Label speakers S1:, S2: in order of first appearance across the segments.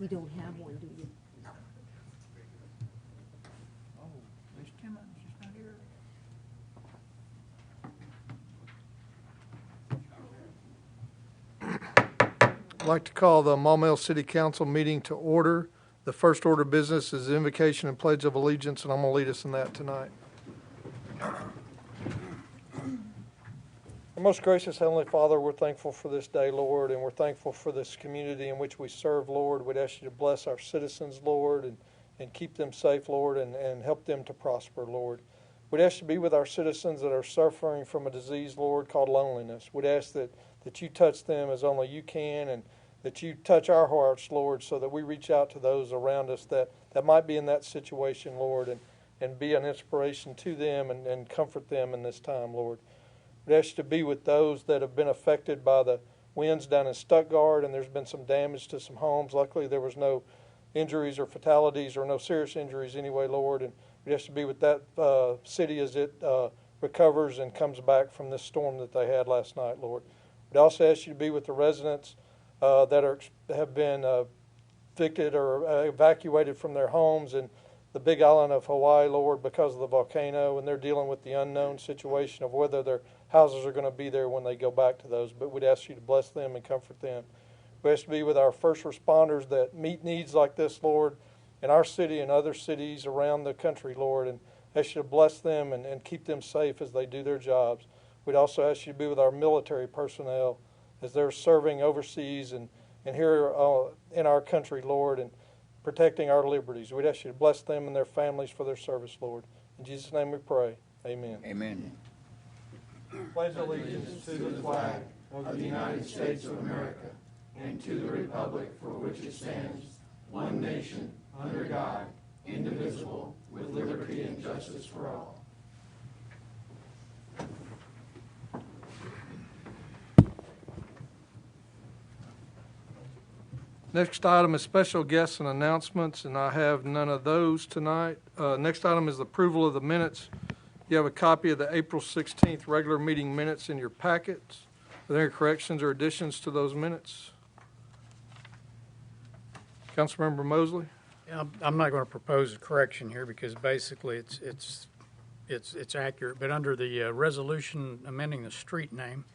S1: You don't have one, do you?
S2: Oh, Miss Timmons is not here.
S3: I'd like to call the Maumelle City Council meeting to order. The first order of business is invocation and pledge of allegiance, and I'm going to lead us in that tonight. Our most gracious Heavenly Father, we're thankful for this day, Lord, and we're thankful for this community in which we serve, Lord. We'd ask you to bless our citizens, Lord, and keep them safe, Lord, and help them to prosper, Lord. We'd ask you to be with our citizens that are suffering from a disease, Lord, called loneliness. We'd ask that you touch them as only you can, and that you touch our hearts, Lord, so that we reach out to those around us that might be in that situation, Lord, and be an inspiration to them and comfort them in this time, Lord. We'd ask you to be with those that have been affected by the winds down in Stuttgart, and there's been some damage to some homes. Luckily, there was no injuries or fatalities or no serious injuries anyway, Lord, and we'd ask you to be with that city as it recovers and comes back from this storm that they had last night, Lord. We'd also ask you to be with the residents that have been evicted or evacuated from their homes in the big island of Hawaii, Lord, because of the volcano, and they're dealing with the unknown situation of whether their houses are going to be there when they go back to those. But we'd ask you to bless them and comfort them. We ask you to be with our first responders that meet needs like this, Lord, in our city and other cities around the country, Lord, and ask you to bless them and keep them safe as they do their jobs. We'd also ask you to be with our military personnel as they're serving overseas and here in our country, Lord, and protecting our liberties. We'd ask you to bless them and their families for their service, Lord. In Jesus' name we pray. Amen.
S2: Amen.
S3: Pledge allegiance to the flag of the United States of America and to the republic for which it stands, one nation, under God, indivisible, with liberty and justice for all. Next item is special guests and announcements, and I have none of those tonight. Next item is the approval of the minutes. You have a copy of the April 16th regular meeting minutes in your packets. Are there any corrections or additions to those minutes? Councilmember Mosley?
S4: Yeah, I'm not going to propose a correction here because basically it's accurate. But under the resolution amending the street name,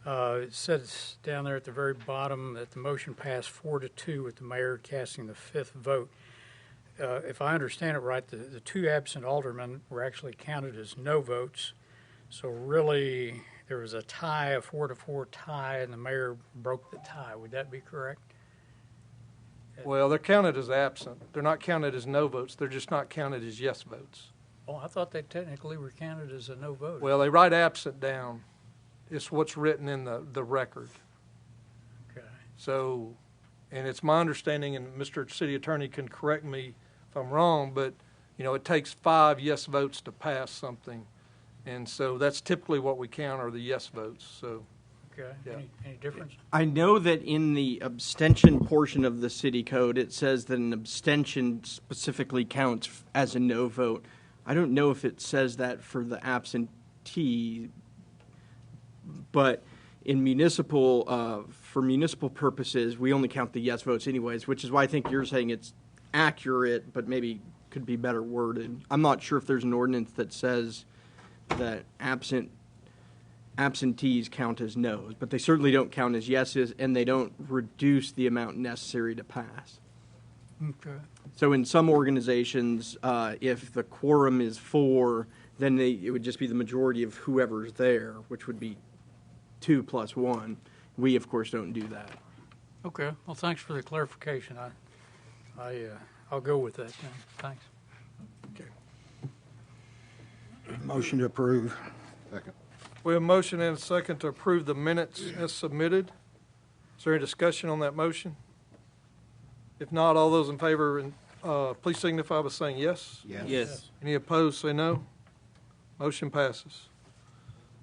S4: it says down there at the very bottom that the motion passed 4-2 with the mayor casting the fifth vote. If I understand it right, the two absent aldermen were actually counted as no votes. So really, there was a tie, a 4-4 tie, and the mayor broke the tie. Would that be correct?
S3: Well, they're counted as absent. They're not counted as no votes. They're just not counted as yes votes.
S4: Oh, I thought they technically were counted as a no vote.
S3: Well, they write absent down. It's what's written in the record.
S4: Okay.
S3: So, and it's my understanding, and Mr. City Attorney can correct me if I'm wrong, but, it takes 5 yes votes to pass something. And so that's typically what we count are the yes votes. So,
S4: Okay.
S3: Yeah.
S4: Any difference?
S5: I know that in the abstention portion of the city code, it says that an abstention specifically counts as a no vote. I don't know if it says that for the absentee, but in municipal, for municipal purposes, we only count the yes votes anyways, which is why I think you're saying it's accurate, but maybe could be better worded. I'm not sure if there's an ordinance that says that absentees count as no's, but they certainly don't count as yeses, and they don't reduce the amount necessary to pass.
S4: Okay.
S5: So in some organizations, if the quorum is 4, then it would just be the majority of whoever's there, which would be 2 plus 1. We, of course, don't do that.
S4: Okay. Well, thanks for the clarification. I'll go with that then. Thanks.
S3: okay.
S2: Motion to approve.
S6: Second.
S3: We have a motion and a second to approve the minutes as submitted. Is there any discussion on that motion? If not, all those in favor, please signify by saying yes.
S6: Yes.
S3: Any opposed, say no. Motion passes.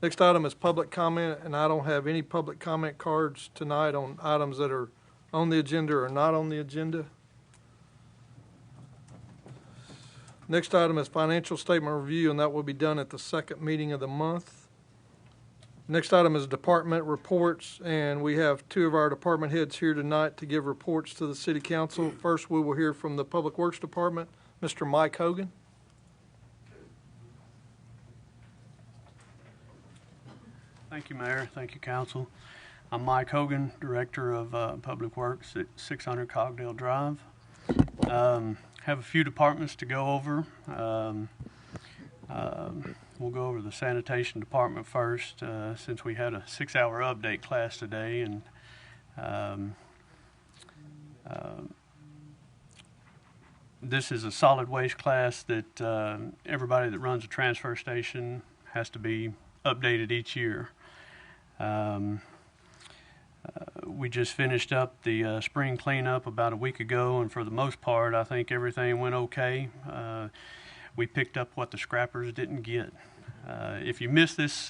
S3: Next item is public comment, and I don't have any public comment cards tonight on items that are on the agenda or not on the agenda. Next item is financial statement review, and that will be done at the second meeting of the month. Next item is department reports, and we have two of our department heads here tonight to give reports to the city council. First, we will hear from the Public Works Department, Mr. Mike Hogan.
S1: Thank you, Mayor. Thank you, Council. I'm Mike Hogan, Director of Public Works at 600 Cogdale Drive. Have a few departments to go over. We'll go over the sanitation department first, since we had a 6-hour update class today, and this is a solid waste class that everybody that runs a transfer station has to be updated each year. We just finished up the spring cleanup about a week ago, and for the most part, I think everything went okay. We picked up what the scrappers didn't get. If you miss this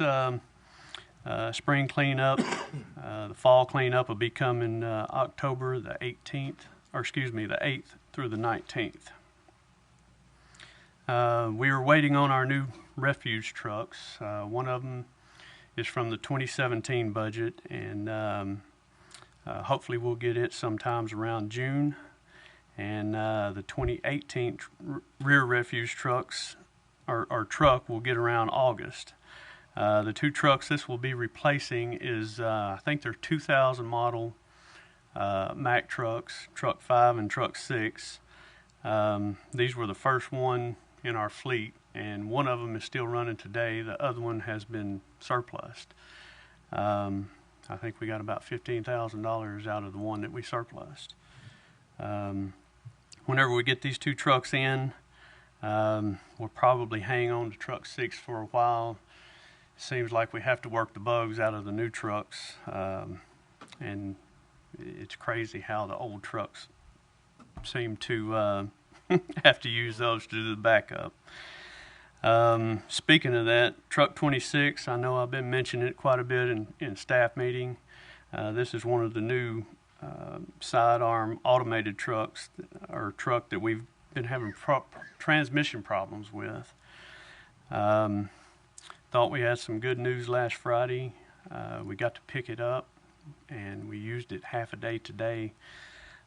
S1: spring cleanup, the fall cleanup will be coming October the 18th, or excuse me, the 8th through the 19th. We were waiting on our new refuge trucks. One of them is from the 2017 budget, and hopefully we'll get it sometimes around June. And the 2018 rear refuge trucks, or truck, will get around August. The two trucks this will be replacing is, I think they're 2000 model Mack trucks, Truck 5 and Truck 6. These were the first one in our fleet, and one of them is still running today. The other one has been surplused. I think we got about $15,000 out of the one that we surplused. Whenever we get these two trucks in, we'll probably hang on to Truck 6 for a while. Seems like we have to work the bugs out of the new trucks, and it's crazy how the old trucks seem to have to use those to do the backup. Speaking of that, Truck 26, I know I've been mentioning it quite a bit in staff meeting. This is one of the new sidearm automated trucks, or truck that we've been having transmission problems with. Thought we had some good news last Friday. We got to pick it up, and we used it half a day today.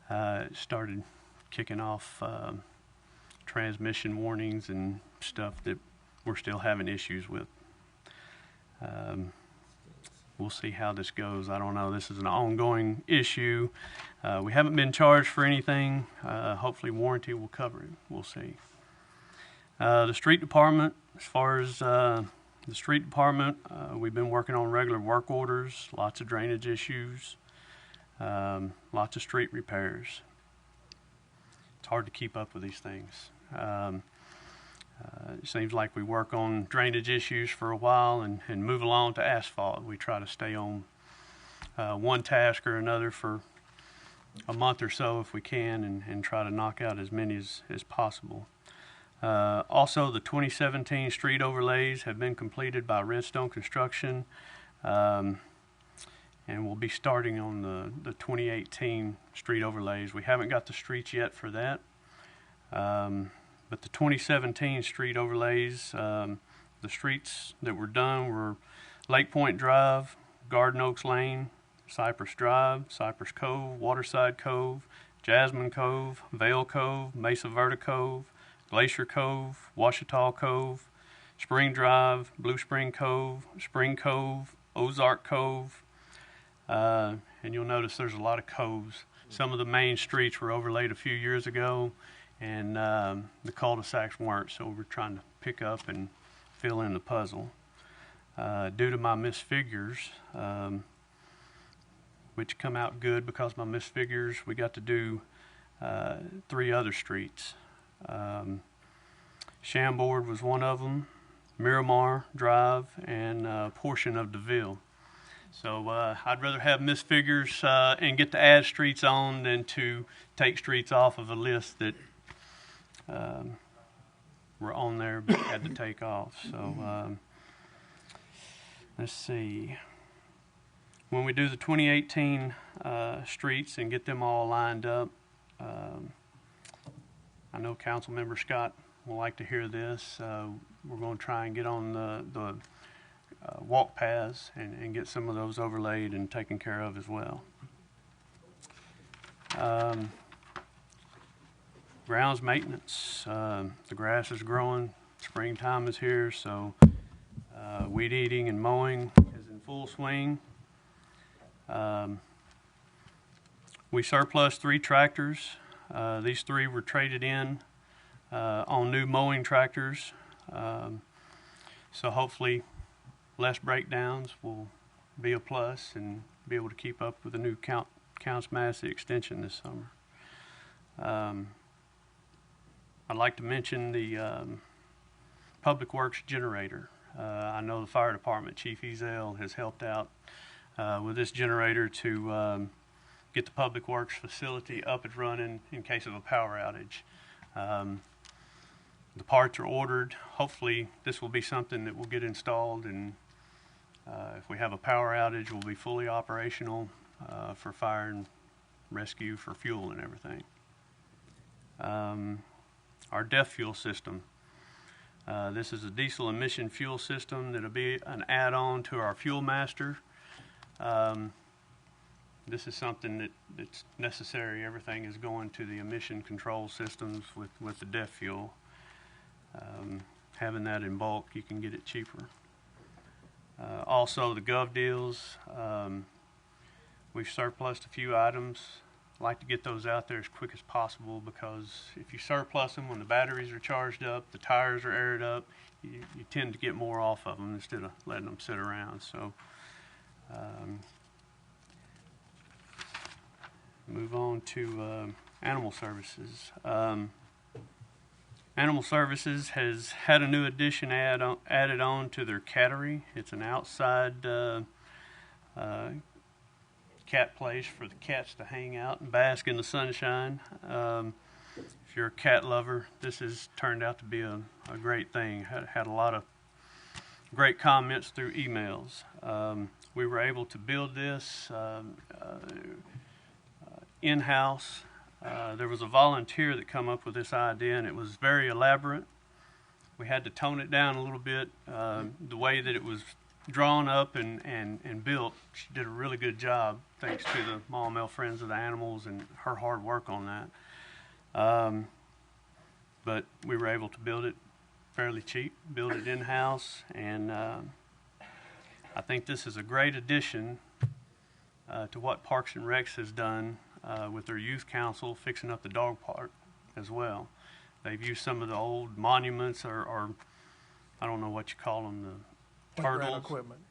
S1: It started kicking off transmission warnings and stuff that we're still having issues with. We'll see how this goes. I don't know. This is an ongoing issue. We haven't been charged for anything. Hopefully warranty will cover it. We'll see. The street department, as far as the street department, we've been working on regular work orders, lots of drainage issues, lots of street repairs. It's hard to keep up with these things. It seems like we work on drainage issues for a while and move along to asphalt. We try to stay on one task or another for a month or so if we can, and try to knock out as many as possible. Also, the 2017 street overlays have been completed by Redstone Construction, and we'll be starting on the 2018 street overlays. We haven't got the streets yet for that. But the 2017 street overlays, the streets that were done were Lake Point Drive, Garden Oaks Lane, Cypress Drive, Cypress Cove, Waterside Cove, Jasmine Cove, Vale Cove, Mesa Verde Cove, Glacier Cove, Washita Cove, Spring Drive, Blue Spring Cove, Spring Cove, Ozark Cove, and you'll notice there's a lot of coves. Some of the main streets were overlaid a few years ago, and the cul-de-sacs weren't, so we're trying to pick up and fill in the puzzle. Due to my missed figures, which come out good because of my missed figures, we got to do 3 other streets. Chambord was one of them, Miramar Drive, and a portion of DeVille. So I'd rather have missed figures and get to add streets on than to take streets off of a list that were on there but had to take off. So let's see. When we do the 2018 streets and get them all lined up, I know Councilmember Scott will like to hear this. We're going to try and get on the walk paths and get some of those overlaid and taken care of as well. Grounds maintenance. The grass is growing. Springtime is here, so weed eating and mowing is in full swing. We surplus 3 tractors. These 3 were traded in on new mowing tractors. So hopefully less breakdowns will be a plus and be able to keep up with the new Counts Massey extension this summer. I'd like to mention the Public Works generator. I know the fire department, Chief Ezel, has helped out with this generator to get the Public Works facility up and running in case of a power outage. The parts are ordered. Hopefully this will be something that will get installed, and if we have a power outage, we'll be fully operational for fire and rescue, for fuel and everything. Our DEF fuel system. This is a diesel emission fuel system that'll be an add-on to our Fuel Master. This is something that's necessary. Everything is going to the emission control systems with the DEF fuel. Having that in bulk, you can get it cheaper. Also, the Gov deals. We've surplused a few items. I like to get those out there as quick as possible, because if you surplus them when the batteries are charged up, the tires are aired up, you tend to get more off of them instead of letting them sit around. So move on to animal services. Animal Services has had a new addition added on to their cattery. It's an outside cat place for the cats to hang out and bask in the sunshine. If you're a cat lover, this has turned out to be a great thing. Had a lot of great comments through emails. We were able to build this in-house. There was a volunteer that come up with this idea, and it was very elaborate. We had to tone it down a little bit. The way that it was drawn up and built, she did a really good job, thanks to the Maumelle Friends of the Animals and her hard work on that. But we were able to build it fairly cheap, build it in-house, and I think this is a great addition to what Parks and Recs has done with their youth council, fixing up the dog park as well. They've used some of the old monuments, or I don't know what you call them, the turtles.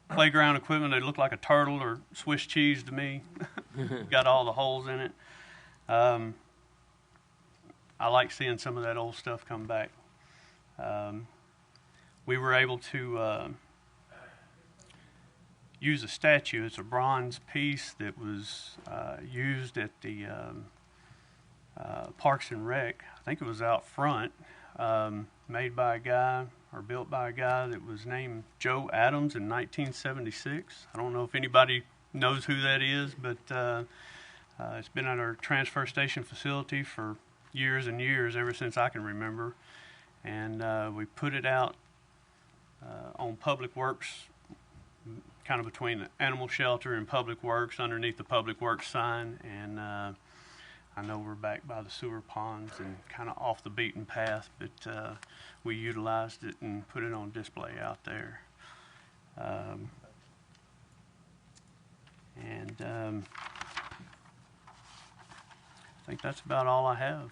S1: Playground equipment. They look like a turtle or Swiss cheese to me. Got all the holes in it. I like seeing some of that old stuff come back. We were able to use a statue. It's a bronze piece that was used at the Parks and Rec. I think it was out front, made by a guy, or built by a guy that was named Joe Adams in 1976. I don't know if anybody knows who that is, but it's been at our transfer station facility for years and years, ever since I can remember. And we put it out on Public Works, kind of between the animal shelter and Public Works, underneath the Public Works sign. And I know we're back by the sewer ponds and kind of off the beaten path, but we utilized it and put it on display out there. I think that's about all I have.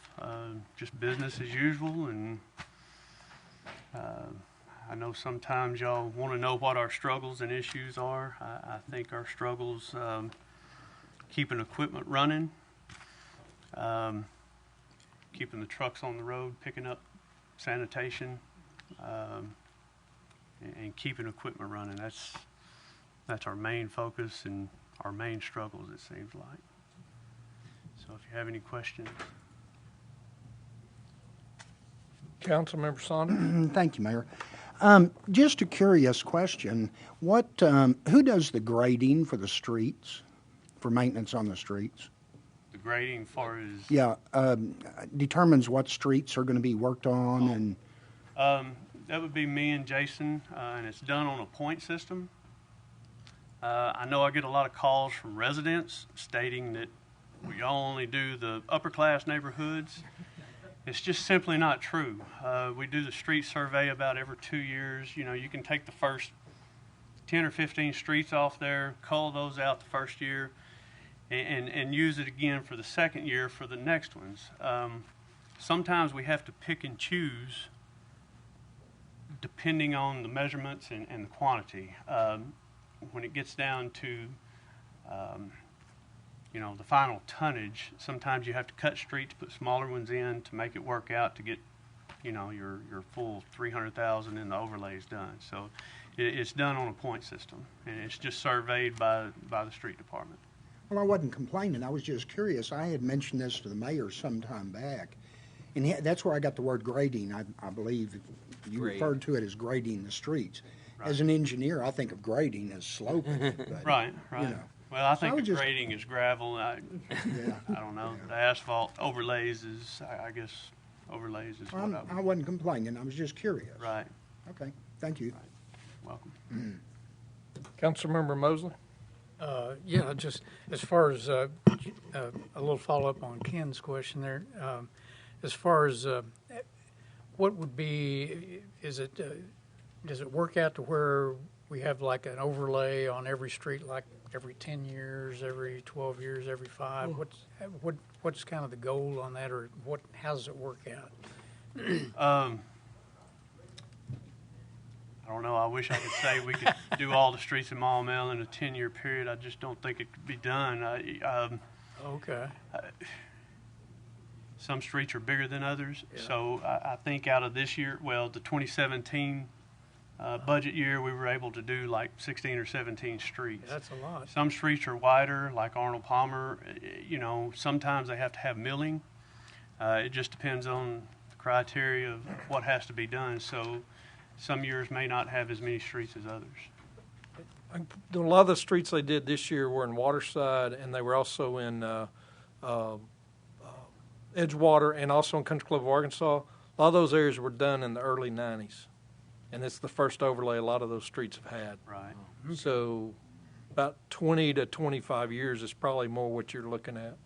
S1: Just business as usual, and I know sometimes y'all want to know what our struggles and issues are. I think our struggles, keeping equipment running, keeping the trucks on the road, picking up sanitation, and keeping equipment running. That's our main focus and our main struggles, it seems like. So if you have any questions.
S3: Councilmember Saunders?
S2: Thank you, Mayor. Just a curious question. Who does the grading for the streets, for maintenance on the streets?
S1: The grading far as...
S2: Yeah, determines what streets are going to be worked on and...
S1: That would be me and Jason, and it's done on a point system. I know I get a lot of calls from residents stating that we only do the upper class neighborhoods. It's just simply not true. We do the street survey about every 2 years. You know, you can take the first 10 or 15 streets off there, cull those out the first year, and use it again for the second year for the next ones. Sometimes we have to pick and choose depending on the measurements and the quantity. When it gets down to the final tonnage, sometimes you have to cut streets, put smaller ones in to make it work out to get your full 300,000 in the overlays done. So it's done on a point system, and it's just surveyed by the street department.
S2: Well, I wasn't complaining. I was just curious. I had mentioned this to the mayor some time back, and that's where I got the word grading. I believe you
S5: Grade.
S2: referred to it as grading the streets.
S1: Right.
S2: As an engineer, I think of grading as sloping. But,
S1: Right.
S2: You know.
S1: Well, I
S2: So I
S1: think
S2: was
S1: the
S2: just-
S1: grading is gravel. I
S2: Yeah.
S1: don't know. The asphalt overlays is, I guess, overlays is what
S2: I wasn't complaining. I was just curious.
S1: Right.
S2: Okay. Thank you.
S1: Welcome.
S3: Councilmember Mosley?
S4: Yeah, just as far as a little follow-up on Ken's question there, as far as what would be, does it work out to where we have like an overlay on every street, like every 10 years, every 12 years, every 5? What's kind of the goal on that, or how does it work out?
S1: I don't know. I wish I could say we could do all the streets in Maumelle in a 10-year period. I just don't think it could be done.
S4: Okay.
S1: Some streets are bigger than others.
S4: Yeah.
S1: So I think out of this year, well, the 2017 budget year, we were able to do like 16 or 17 streets.
S4: That's a lot.
S1: Some streets are wider, like Arnold Palmer. Sometimes they have to have milling. It just depends on the criteria of what has to be done. So some years may not have as many streets as others.
S3: A lot of the streets they did this year were in Waterside, and they were also in Edgewater and also in Country Club of Arkansas. A lot of those areas were done in the early 90s, and it's the first overlay a lot of those streets have had.
S1: Right.
S3: So about 20 to 25 years is probably more what you're looking at.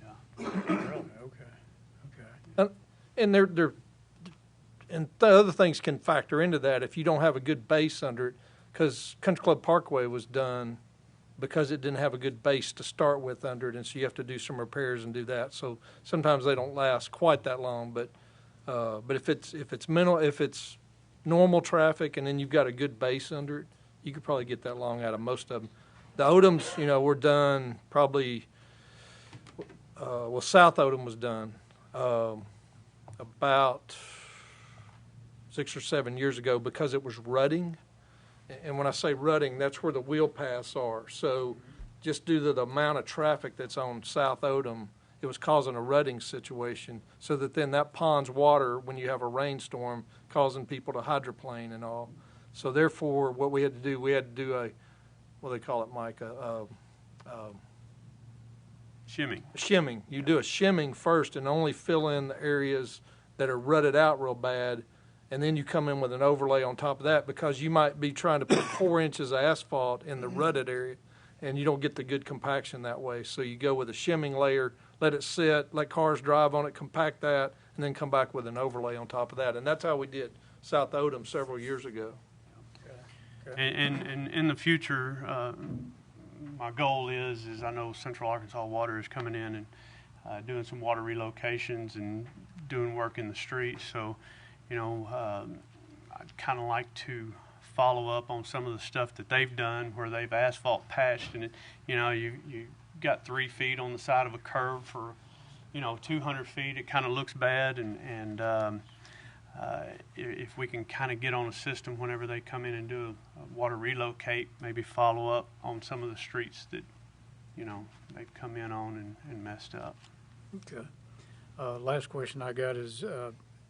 S1: Yeah.
S4: Really? Okay.
S3: And and the other things can factor into that if you don't have a good base under it, because Country Club Parkway was done because it didn't have a good base to start with under it, and so you have to do some repairs and do that. So sometimes they don't last quite that long, but if it's normal traffic and then you've got a good base under it, you could probably get that long out of most of them. The Odoms, were done probably. South Odom was done about 6 or 7 years ago because it was rutting. And when I say rutting, that's where the wheel paths are. So just due to the amount of traffic that's on South Odom, it was causing a rutting situation, so that then that pond's water, when you have a rainstorm, causing people to hydroplane and all. So therefore, what we had to do a, what do they call it, Mike?
S1: Shimming.
S3: Shimming. You do a shimming first and only fill in the areas that are rutted out real bad, and then you come in with an overlay on top of that, because you might be trying to put 4 inches of asphalt in the rutted area, and you don't get the good compaction that way. So you go with a shimming layer, let it sit, let cars drive on it, compact that, and then come back with an overlay on top of that. And that's how we did South Odom several years ago.
S1: And in the future, my goal is I know Central Arkansas Water is coming in and doing some water relocations and doing work in the streets. So, I'd kind of like to follow up on some of the stuff that they've done where they've asphalt patched, and you got 3 feet on the side of a curve for 200 feet. It kind of looks bad, and if we can kind of get on a system whenever they come in and do a water relocate, maybe follow up on some of the streets that they've come in on and messed up.
S4: Okay. Last question I got is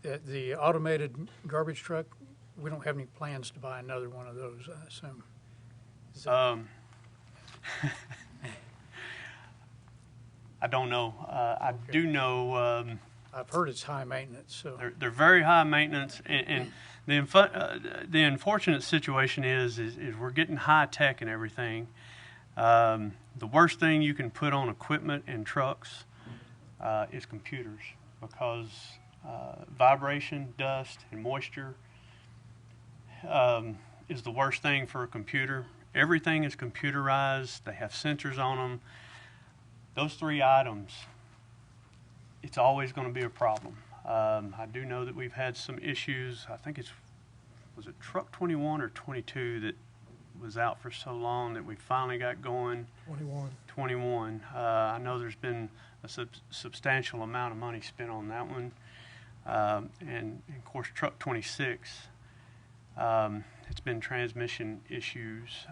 S4: the automated garbage truck. We don't have any plans to buy another one of those, I assume.
S1: I don't know. I do know.
S4: I've heard it's high maintenance, so.
S1: They're very high maintenance, and the unfortunate situation is we're getting high tech and everything. The worst thing you can put on equipment and trucks is computers, because vibration, dust, and moisture is the worst thing for a computer. Everything is computerized. They have sensors on them. Those three items, it's always going to be a problem. I do know that we've had some issues. I think was it truck 21 or 22 that was out for so long that we finally got going. 21. I know there's been a substantial amount of money spent on that one. And of course, truck 26, it's been transmission issues.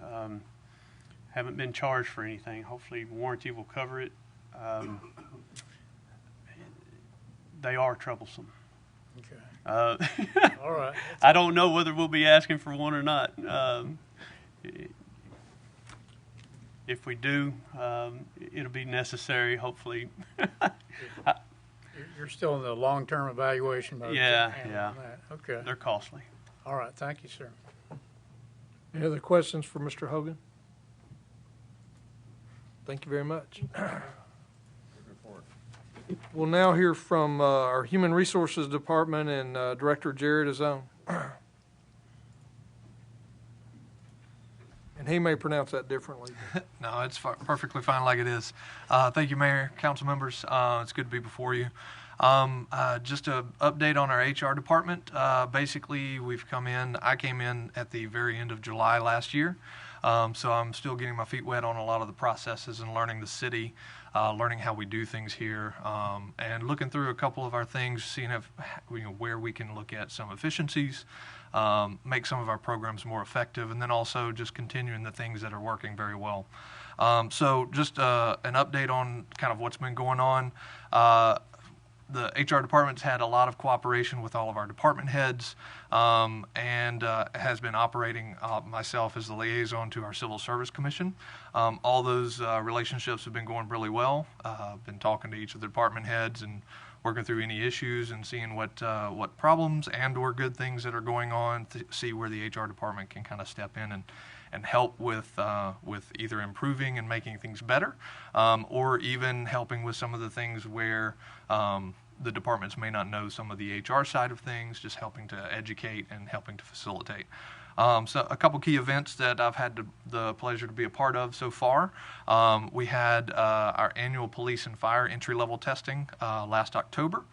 S1: Haven't been charged for anything. Hopefully warranty will cover it. They are troublesome.
S4: Okay. All right.
S1: I don't know whether we'll be asking for one or not. If we do, it'll be necessary, hopefully.
S4: You're still in the long-term evaluation mode.
S1: Yeah.
S4: On that. Okay.
S1: They're costly.
S4: All right. Thank you, sir.
S3: Any other questions for Mr. Hogan? Thank you very much. We'll now hear from our Human Resources Department and Director Jared Azone. And he may pronounce that differently.
S6: No, it's perfectly fine like it is. Thank you, Mayor, council members. It's good to be before you. Just an update on our HR department. Basically, I came in at the very end of July last year. So I'm still getting my feet wet on a lot of the processes and learning the city, learning how we do things here, and looking through a couple of our things, seeing where we can look at some efficiencies, make some of our programs more effective, and then also just continuing the things that are working very well. So just an update on kind of what's been going on. The HR department's had a lot of cooperation with all of our department heads, and has been operating myself as the liaison to our Civil Service Commission. All those relationships have been going really well. Been talking to each of the department heads and working through any issues and seeing what problems and or good things that are going on to see where the HR department can kind of step in and help with either improving and making things better, or even helping with some of the things where the departments may not know some of the HR side of things, just helping to educate and helping to facilitate. So a couple key events that I've had the pleasure to be a part of so far. We had our annual police and fire entry-level testing last October.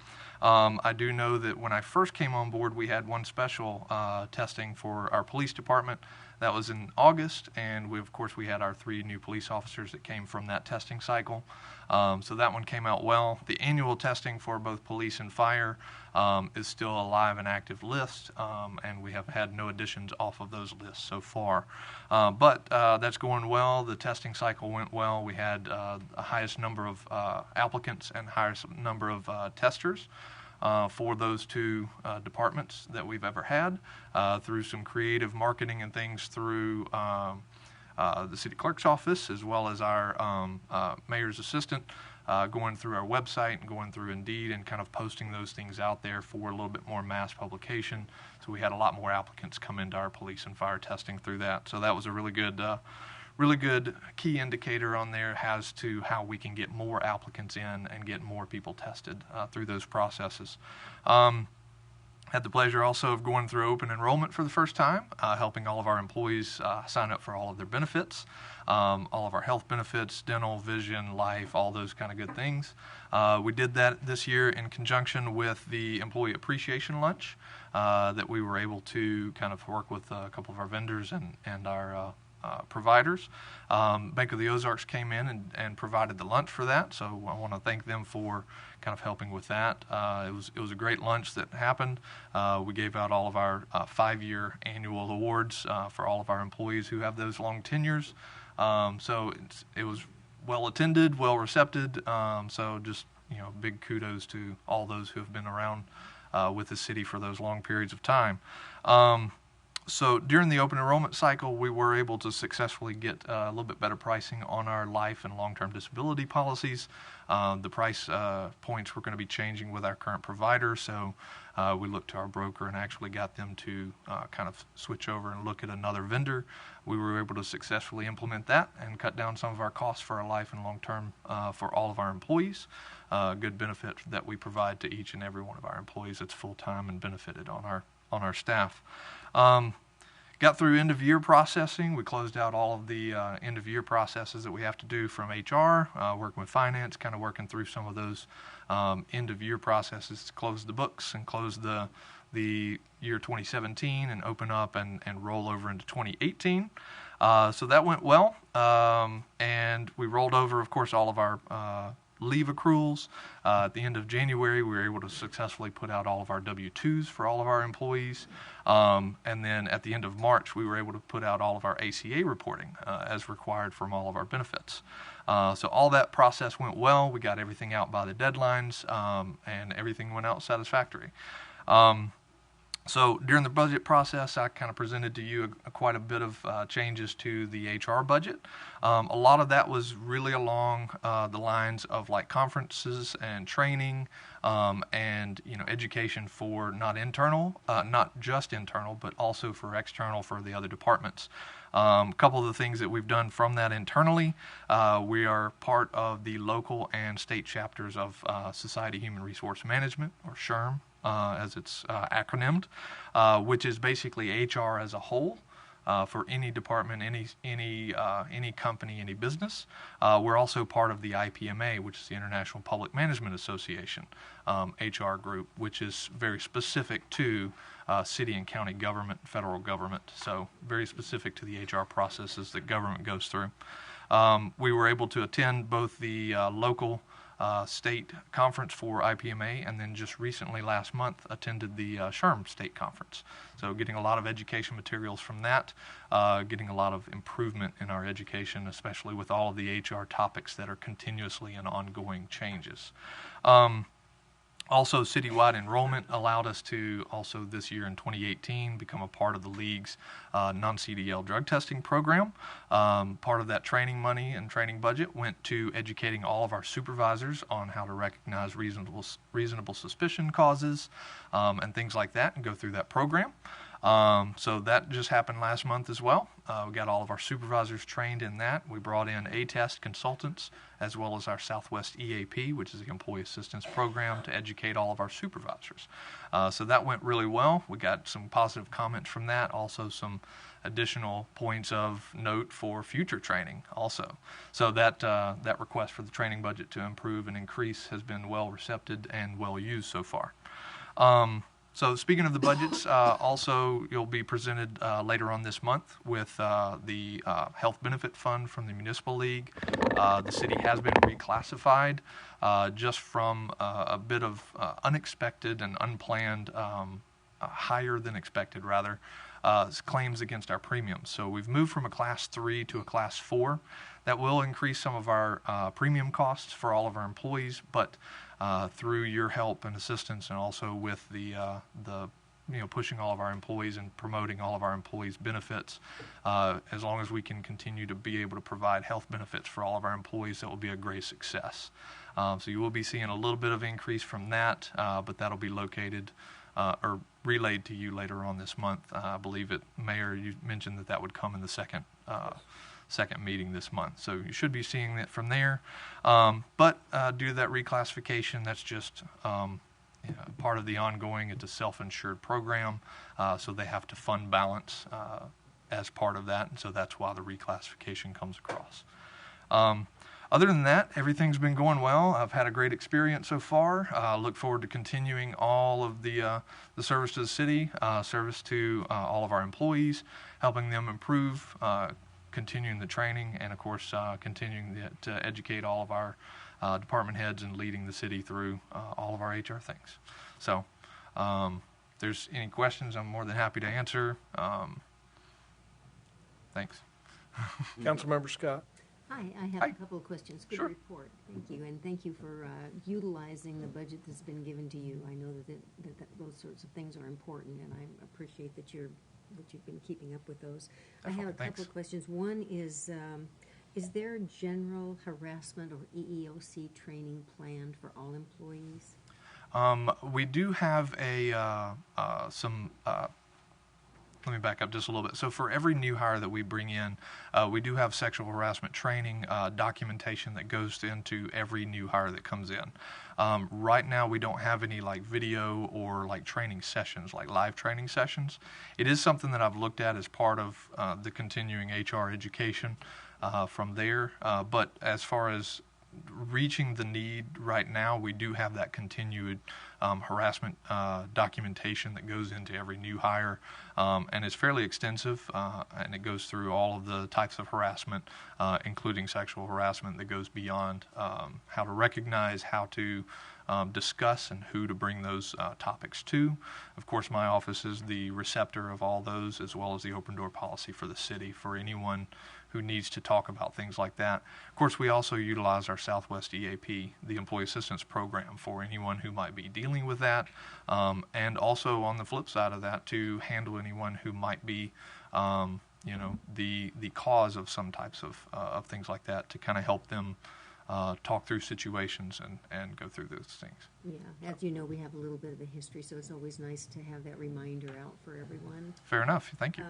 S6: I do know that when I first came on board, we had one special testing for our police department. That was in August, and of course we had our 3 new police officers that came from that testing cycle. So that one came out well. The annual testing for both police and fire is still a live and active list, and we have had no additions off of those lists so far. But that's going well. The testing cycle went well. We had the highest number of applicants and highest number of testers for those 2 departments that we've ever had, through some creative marketing and things through the city clerk's office, as well as our mayor's assistant, going through our website and going through Indeed and kind of posting those things out there for a little bit more mass publication. So we had a lot more applicants come into our police and fire testing through that. So that was a really good key indicator on there as to how we can get more applicants in and get more people tested through those processes. Had the pleasure also of going through open enrollment for the first time, helping all of our employees sign up for all of their benefits, all of our health benefits, dental, vision, life, all those kind of good things. We did that this year in conjunction with the employee appreciation lunch that we were able to kind of work with a couple of our vendors and our providers. Bank of the Ozarks came in and provided the lunch for that, so I want to thank them for kind of helping with that. It was a great lunch that happened. We gave out all of our 5-year annual awards for all of our employees who have those long tenures. So it was well attended, well received. So just big kudos to all those who have been around with the city for those long periods of time. So during the open enrollment cycle, we were able to successfully get a little bit better pricing on our life and long-term disability policies. The price points were going to be changing with our current provider, so we looked to our broker and actually got them to kind of switch over and look at another vendor. We were able to successfully implement that and cut down some of our costs for our life and long-term for all of our employees. Good benefit that we provide to each and every one of our employees that's full-time and benefited on our staff. Got through end-of-year processing. We closed out all of the end-of-year processes that we have to do from HR, working with finance, kind of working through some of those end-of-year processes to close the books and close the year 2017 and open up and roll over into 2018. So that went well, and we rolled over, of course, all of our leave accruals. At the end of January, we were able to successfully put out all of our W-2s for all of our employees. And then at the end of March, we were able to put out all of our ACA reporting as required from all of our benefits. So all that process went well. We got everything out by the deadlines, and everything went out satisfactory. So during the budget process, I kind of presented to you quite a bit of changes to the HR budget. A lot of that was really along the lines of like conferences and training, and education for not just internal, but also for external for the other departments. A couple of the things that we've done from that internally, we are part of the local and state chapters of Society Human Resource Management, or SHRM, as it's acronymed, which is basically HR as a whole for any department, any company, any business. We're also part of the IPMA, which is the International Public Management Association HR group, which is very specific to city and county government, federal government. So very specific to the HR processes that government goes through. We were able to attend both the local state conference for IPMA, and then just recently last month attended the SHRM state conference. So getting a lot of education materials from that, getting a lot of improvement in our education, especially with all of the HR topics that are continuously and ongoing changes. Also, citywide enrollment allowed us to also this year in 2018 become a part of the league's non-CDL drug testing program. Part of that training money and training budget went to educating all of our supervisors on how to recognize reasonable suspicion causes and things like that, and go through that program. So that just happened last month as well. We got all of our supervisors trained in that. We brought in A-Test consultants as well as our Southwest EAP, which is the Employee Assistance Program, to educate all of our supervisors. So that went really well. We got some positive comments from that. Also some additional points of note for future training also. So that request for the training budget to improve and increase has been well received and well used so far. So speaking of the budgets, also you'll be presented later on this month with the health benefit fund from the Municipal League. The city has been reclassified just from a bit of unexpected and unplanned, higher than expected rather, claims against our premiums. So we've moved from a Class 3 to a Class 4. That will increase some of our premium costs for all of our employees, but through your help and assistance, and also with the pushing all of our employees and promoting all of our employees' benefits, as long as we can continue to be able to provide health benefits for all of our employees, that will be a great success. So you will be seeing a little bit of increase from that, but that'll be located or relayed to you later on this month. I believe Mayor, you mentioned that would come in the second meeting this month. So you should be seeing that from there. But due to that reclassification, that's just part of the ongoing. It's a self-insured program, so they have to fund balance as part of that, and so that's why the reclassification comes across. Other than that, everything's been going well. I've had a great experience so far. Look forward to continuing all of the service to the city, service to all of our employees, helping them improve, continuing the training, and of course continuing to educate all of our department heads and leading the city through all of our HR things. So if there's any questions, I'm more than happy to answer. Thanks.
S3: Councilmember Scott.
S7: Hi, I have a couple of questions. Good
S6: Sure.
S7: report. Thank you. And thank you for utilizing the budget that's been given to you. I know that those sorts of things are important, and I appreciate that you're that you've been keeping up with those. I have a
S6: Definitely,
S7: couple
S6: thanks.
S7: of questions. One is there general harassment or EEOC training planned for all employees?
S6: We do have let me back up just a little bit. So for every new hire that we bring in, we do have sexual harassment training documentation that goes into every new hire that comes in. Right now, we don't have any like video or like training sessions, like live training sessions. It is something that I've looked at as part of the continuing HR education from there. But as far as reaching the need right now, we do have that continued harassment documentation that goes into every new hire, and it's fairly extensive, and it goes through all of the types of harassment, including sexual harassment that goes beyond how to recognize, how to discuss, and who to bring those topics to. Of course, my office is the receptor of all those, as well as the open door policy for the city for anyone who needs to talk about things like that. Of course, we also utilize our Southwest EAP, the Employee Assistance Program, for anyone who might be dealing with that, and also on the flip side of that, to handle anyone who might be, the cause of some types of things like that, to kind of help them talk through situations and go through those things.
S7: Yeah, as you know, we have a little bit of a history, so it's always nice to have that reminder out for everyone.
S6: Fair enough. Thank you.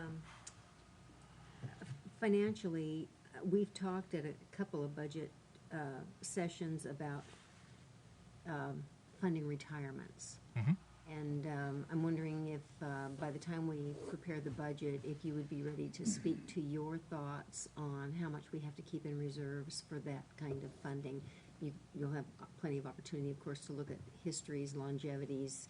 S7: Financially, we've talked at a couple of budget sessions about funding retirements.
S6: Mhm.
S7: And I'm wondering if, by the time we prepare the budget, if you would be ready to speak to your thoughts on how much we have to keep in reserves for that kind of funding. You'll have plenty of opportunity, of course, to look at histories, longevities,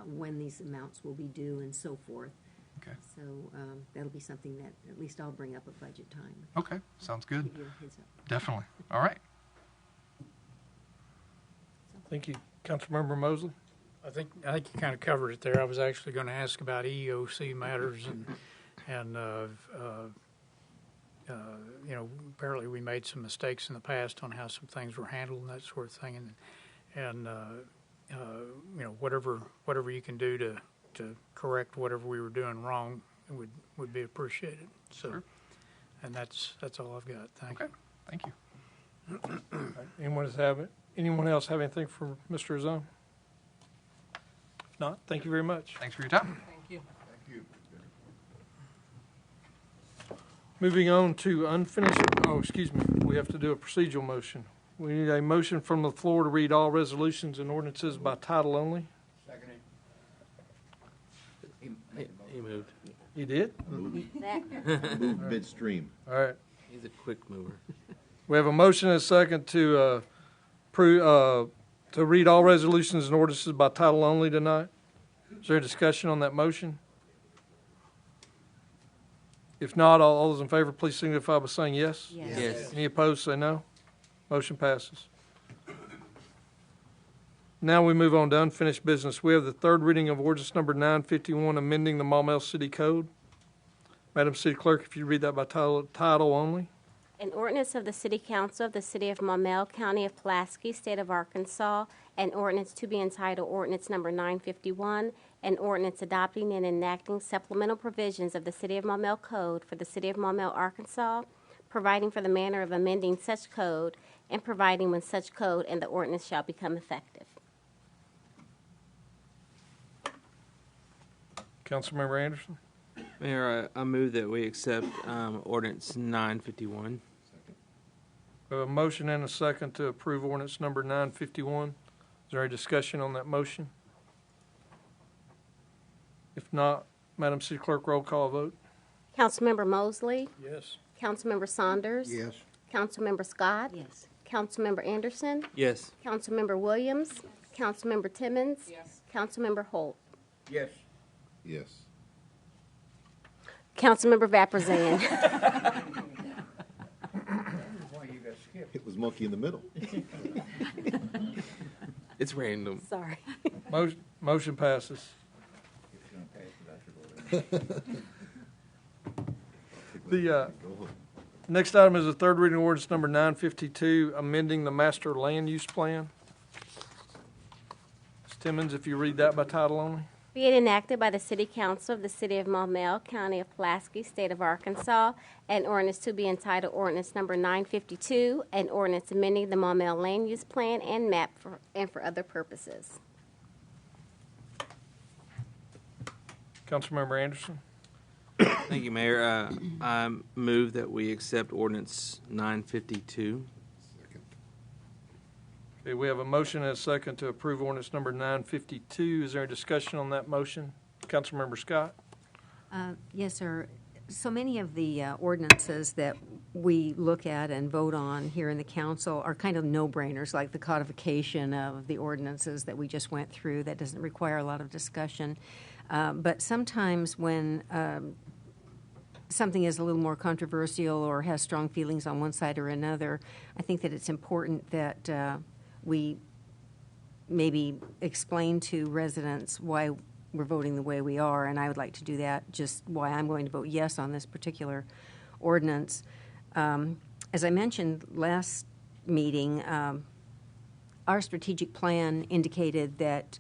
S7: when these amounts will be due, and so forth.
S6: Okay.
S7: So that'll be something that at least I'll bring up at budget time.
S6: Okay. Sounds good.
S7: Give you a heads up.
S6: Definitely. All right.
S3: Thank you. Councilmember Mosley?
S4: I think you kind of covered it there. I was actually going to ask about EEOC matters, and apparently we made some mistakes in the past on how some things were handled and that sort of thing, and whatever you can do to correct whatever we were doing wrong would be appreciated. So,
S6: Sure.
S4: and that's all I've got. Thank
S6: Okay.
S4: you.
S6: Thank you.
S3: Anyone else have anything for Mr. Azone? If not, thank you very much.
S6: Thanks for your time.
S3: Moving on to we have to do a procedural motion. We need a motion from the floor to read all resolutions and ordinances by title only.
S8: He moved.
S3: You did?
S9: Move midstream.
S3: All right.
S8: He's a quick mover.
S3: We have a motion and a second to read all resolutions and ordinances by title only tonight. Is there a discussion on that motion? If not, all those in favor, please signify by saying yes.
S8: Yes.
S3: Any opposed, say no. Motion passes. Now we move on to unfinished business. We have the third reading of ordinance number 951, amending the Maumelle City Code. Madam City Clerk, if you read that by title only.
S10: An ordinance of the City Council of the City of Maumelle, County of Pulaski, State of Arkansas, an ordinance to be entitled Ordinance Number 951, an ordinance adopting and enacting supplemental provisions of the City of Maumelle Code for the City of Maumelle, Arkansas, providing for the manner of amending such code, and providing when such code and the ordinance shall become effective.
S3: Councilmember Anderson.
S8: Mayor, I move that we accept ordinance 951.
S3: We have a motion and a second to approve ordinance number 951. Is there any discussion on that motion? If not, Madam City Clerk, roll call vote.
S10: Councilmember Mosley,
S3: Yes.
S10: Councilmember Saunders,
S2: Yes.
S10: Councilmember Scott,
S7: Yes.
S10: Councilmember Anderson,
S8: Yes.
S10: Councilmember Williams, Councilmember Timmons, Councilmember Holt,
S9: Yes.
S10: Councilmember Vapurzian.
S9: It was monkey in the middle.
S8: It's random.
S10: Sorry.
S3: Motion passes. The next item is the third reading ordinance number 952, amending the master land use plan. Ms. Timmons, if you read that by title only.
S10: Be it enacted by the City Council of the City of Maumelle, County of Pulaski, State of Arkansas, an ordinance to be entitled Ordinance Number 952, an ordinance amending the Maumelle Land Use Plan and map and for other purposes.
S3: Councilmember Anderson.
S8: Thank you, Mayor. I move that we accept ordinance 952.
S3: Okay, we have a motion and a second to approve ordinance number 952. Is there a discussion on that motion? Councilmember Scott?
S7: Yes, sir. So many of the ordinances that we look at and vote on here in the council are kind of no-brainers, like the codification of the ordinances that we just went through. That doesn't require a lot of discussion. But sometimes when something is a little more controversial or has strong feelings on one side or another, I think that it's important that we maybe explain to residents why we're voting the way we are, and I would like to do that, just why I'm going to vote yes on this particular ordinance. As I mentioned last meeting, our strategic plan indicated that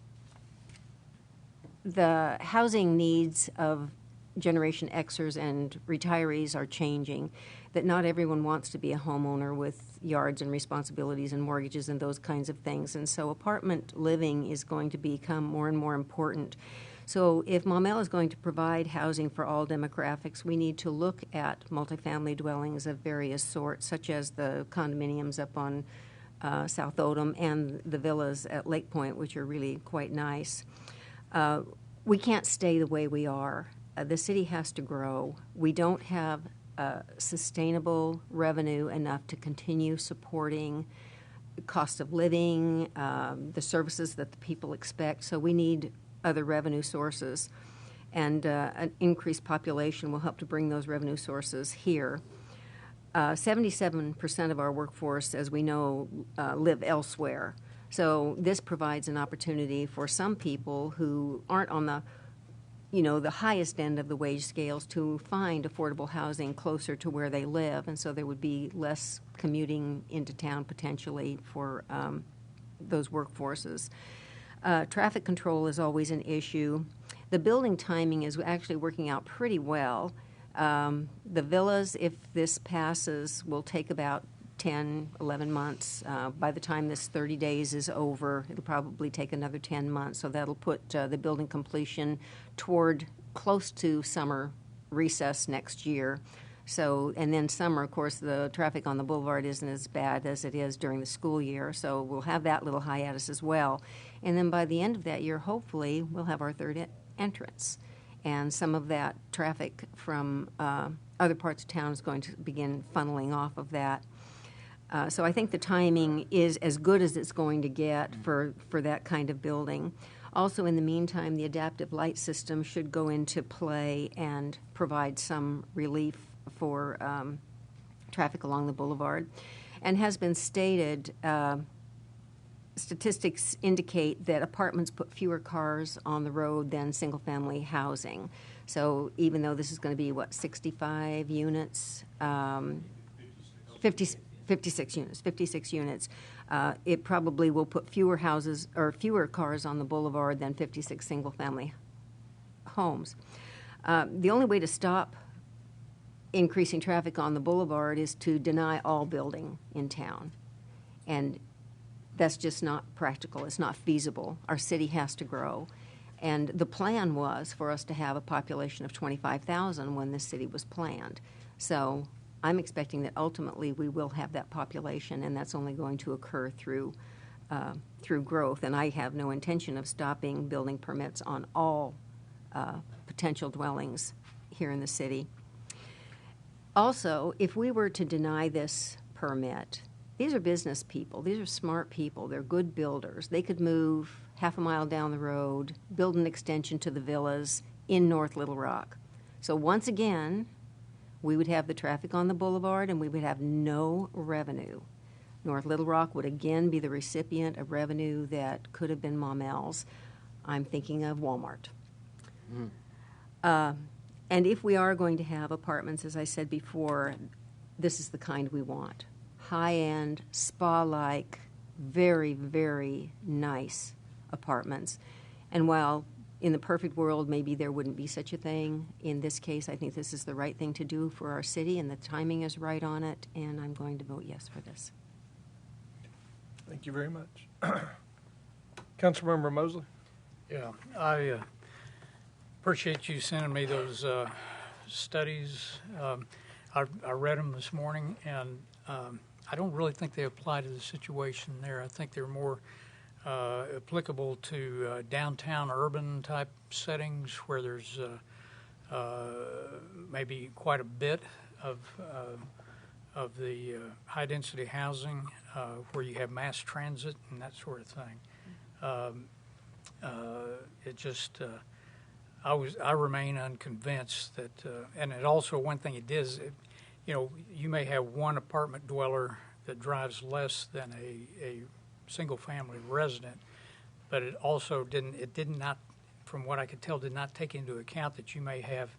S7: the housing needs of Generation Xers and retirees are changing, that not everyone wants to be a homeowner with yards and responsibilities and mortgages and those kinds of things. And so apartment living is going to become more and more important. So if Maumelle is going to provide housing for all demographics, we need to look at multifamily dwellings of various sorts, such as the condominiums up on South Odom and the villas at Lake Point, which are really quite nice. We can't stay the way we are. The city has to grow. We don't have sustainable revenue enough to continue supporting cost of living, the services that the people expect. So we need other revenue sources. And an increased population will help to bring those revenue sources here. 77% of our workforce, as we know, live elsewhere. So this provides an opportunity for some people who aren't on the highest end of the wage scales to find affordable housing closer to where they live, and so there would be less commuting into town potentially for those workforces. Traffic control is always an issue. The building timing is actually working out pretty well. The villas, if this passes, will take about 10, 11 months. By the time this 30 days is over, it'll probably take another 10 months. So that'll put the building completion toward close to summer recess next year. So, and then summer, of course, the traffic on the boulevard isn't as bad as it is during the school year. So we'll have that little hiatus as well. And then by the end of that year, hopefully, we'll have our third entrance. And some of that traffic from other parts of town is going to begin funneling off of that. So I think the timing is as good as it's going to get for that kind of building. Also, in the meantime, the adaptive light system should go into play and provide some relief for traffic along the boulevard. And has been stated, statistics indicate that apartments put fewer cars on the road than single-family housing. So even though this is going to be, 65 units, 56 units. It probably will put fewer houses or fewer cars on the boulevard than 56 single-family homes. The only way to stop increasing traffic on the boulevard is to deny all building in town. And that's just not practical. It's not feasible. Our city has to grow. And the plan was for us to have a population of 25,000 when this city was planned. So I'm expecting that ultimately we will have that population, and that's only going to occur through growth. And I have no intention of stopping building permits on all potential dwellings here in the city. Also, if we were to deny this permit, these are business people. These are smart people. They're good builders. They could move half a mile down the road, build an extension to the villas in North Little Rock. So once again, we would have the traffic on the boulevard and we would have no revenue. North Little Rock would again be the recipient of revenue that could have been Maumelle's. I'm thinking of Walmart. And if we are going to have apartments, as I said before, this is the kind we want. High-end, spa-like, very, very nice apartments. And while in the perfect world, maybe there wouldn't be such a thing. In this case, I think this is the right thing to do for our city, and the timing is right on it, and I'm going to vote yes for this.
S3: Thank you very much. Councilmember Mosley?
S4: Yeah, I appreciate you sending me those studies. I read them this morning, and I don't really think they apply to the situation there. I think they're more applicable to downtown urban type settings where there's maybe quite a bit of the high density housing where you have mass transit and that sort of thing. It just I remain unconvinced that, and it also one thing it does, you may have one apartment dweller that drives less than a single family resident, but it also did not, from what I could tell, did not take into account that you may have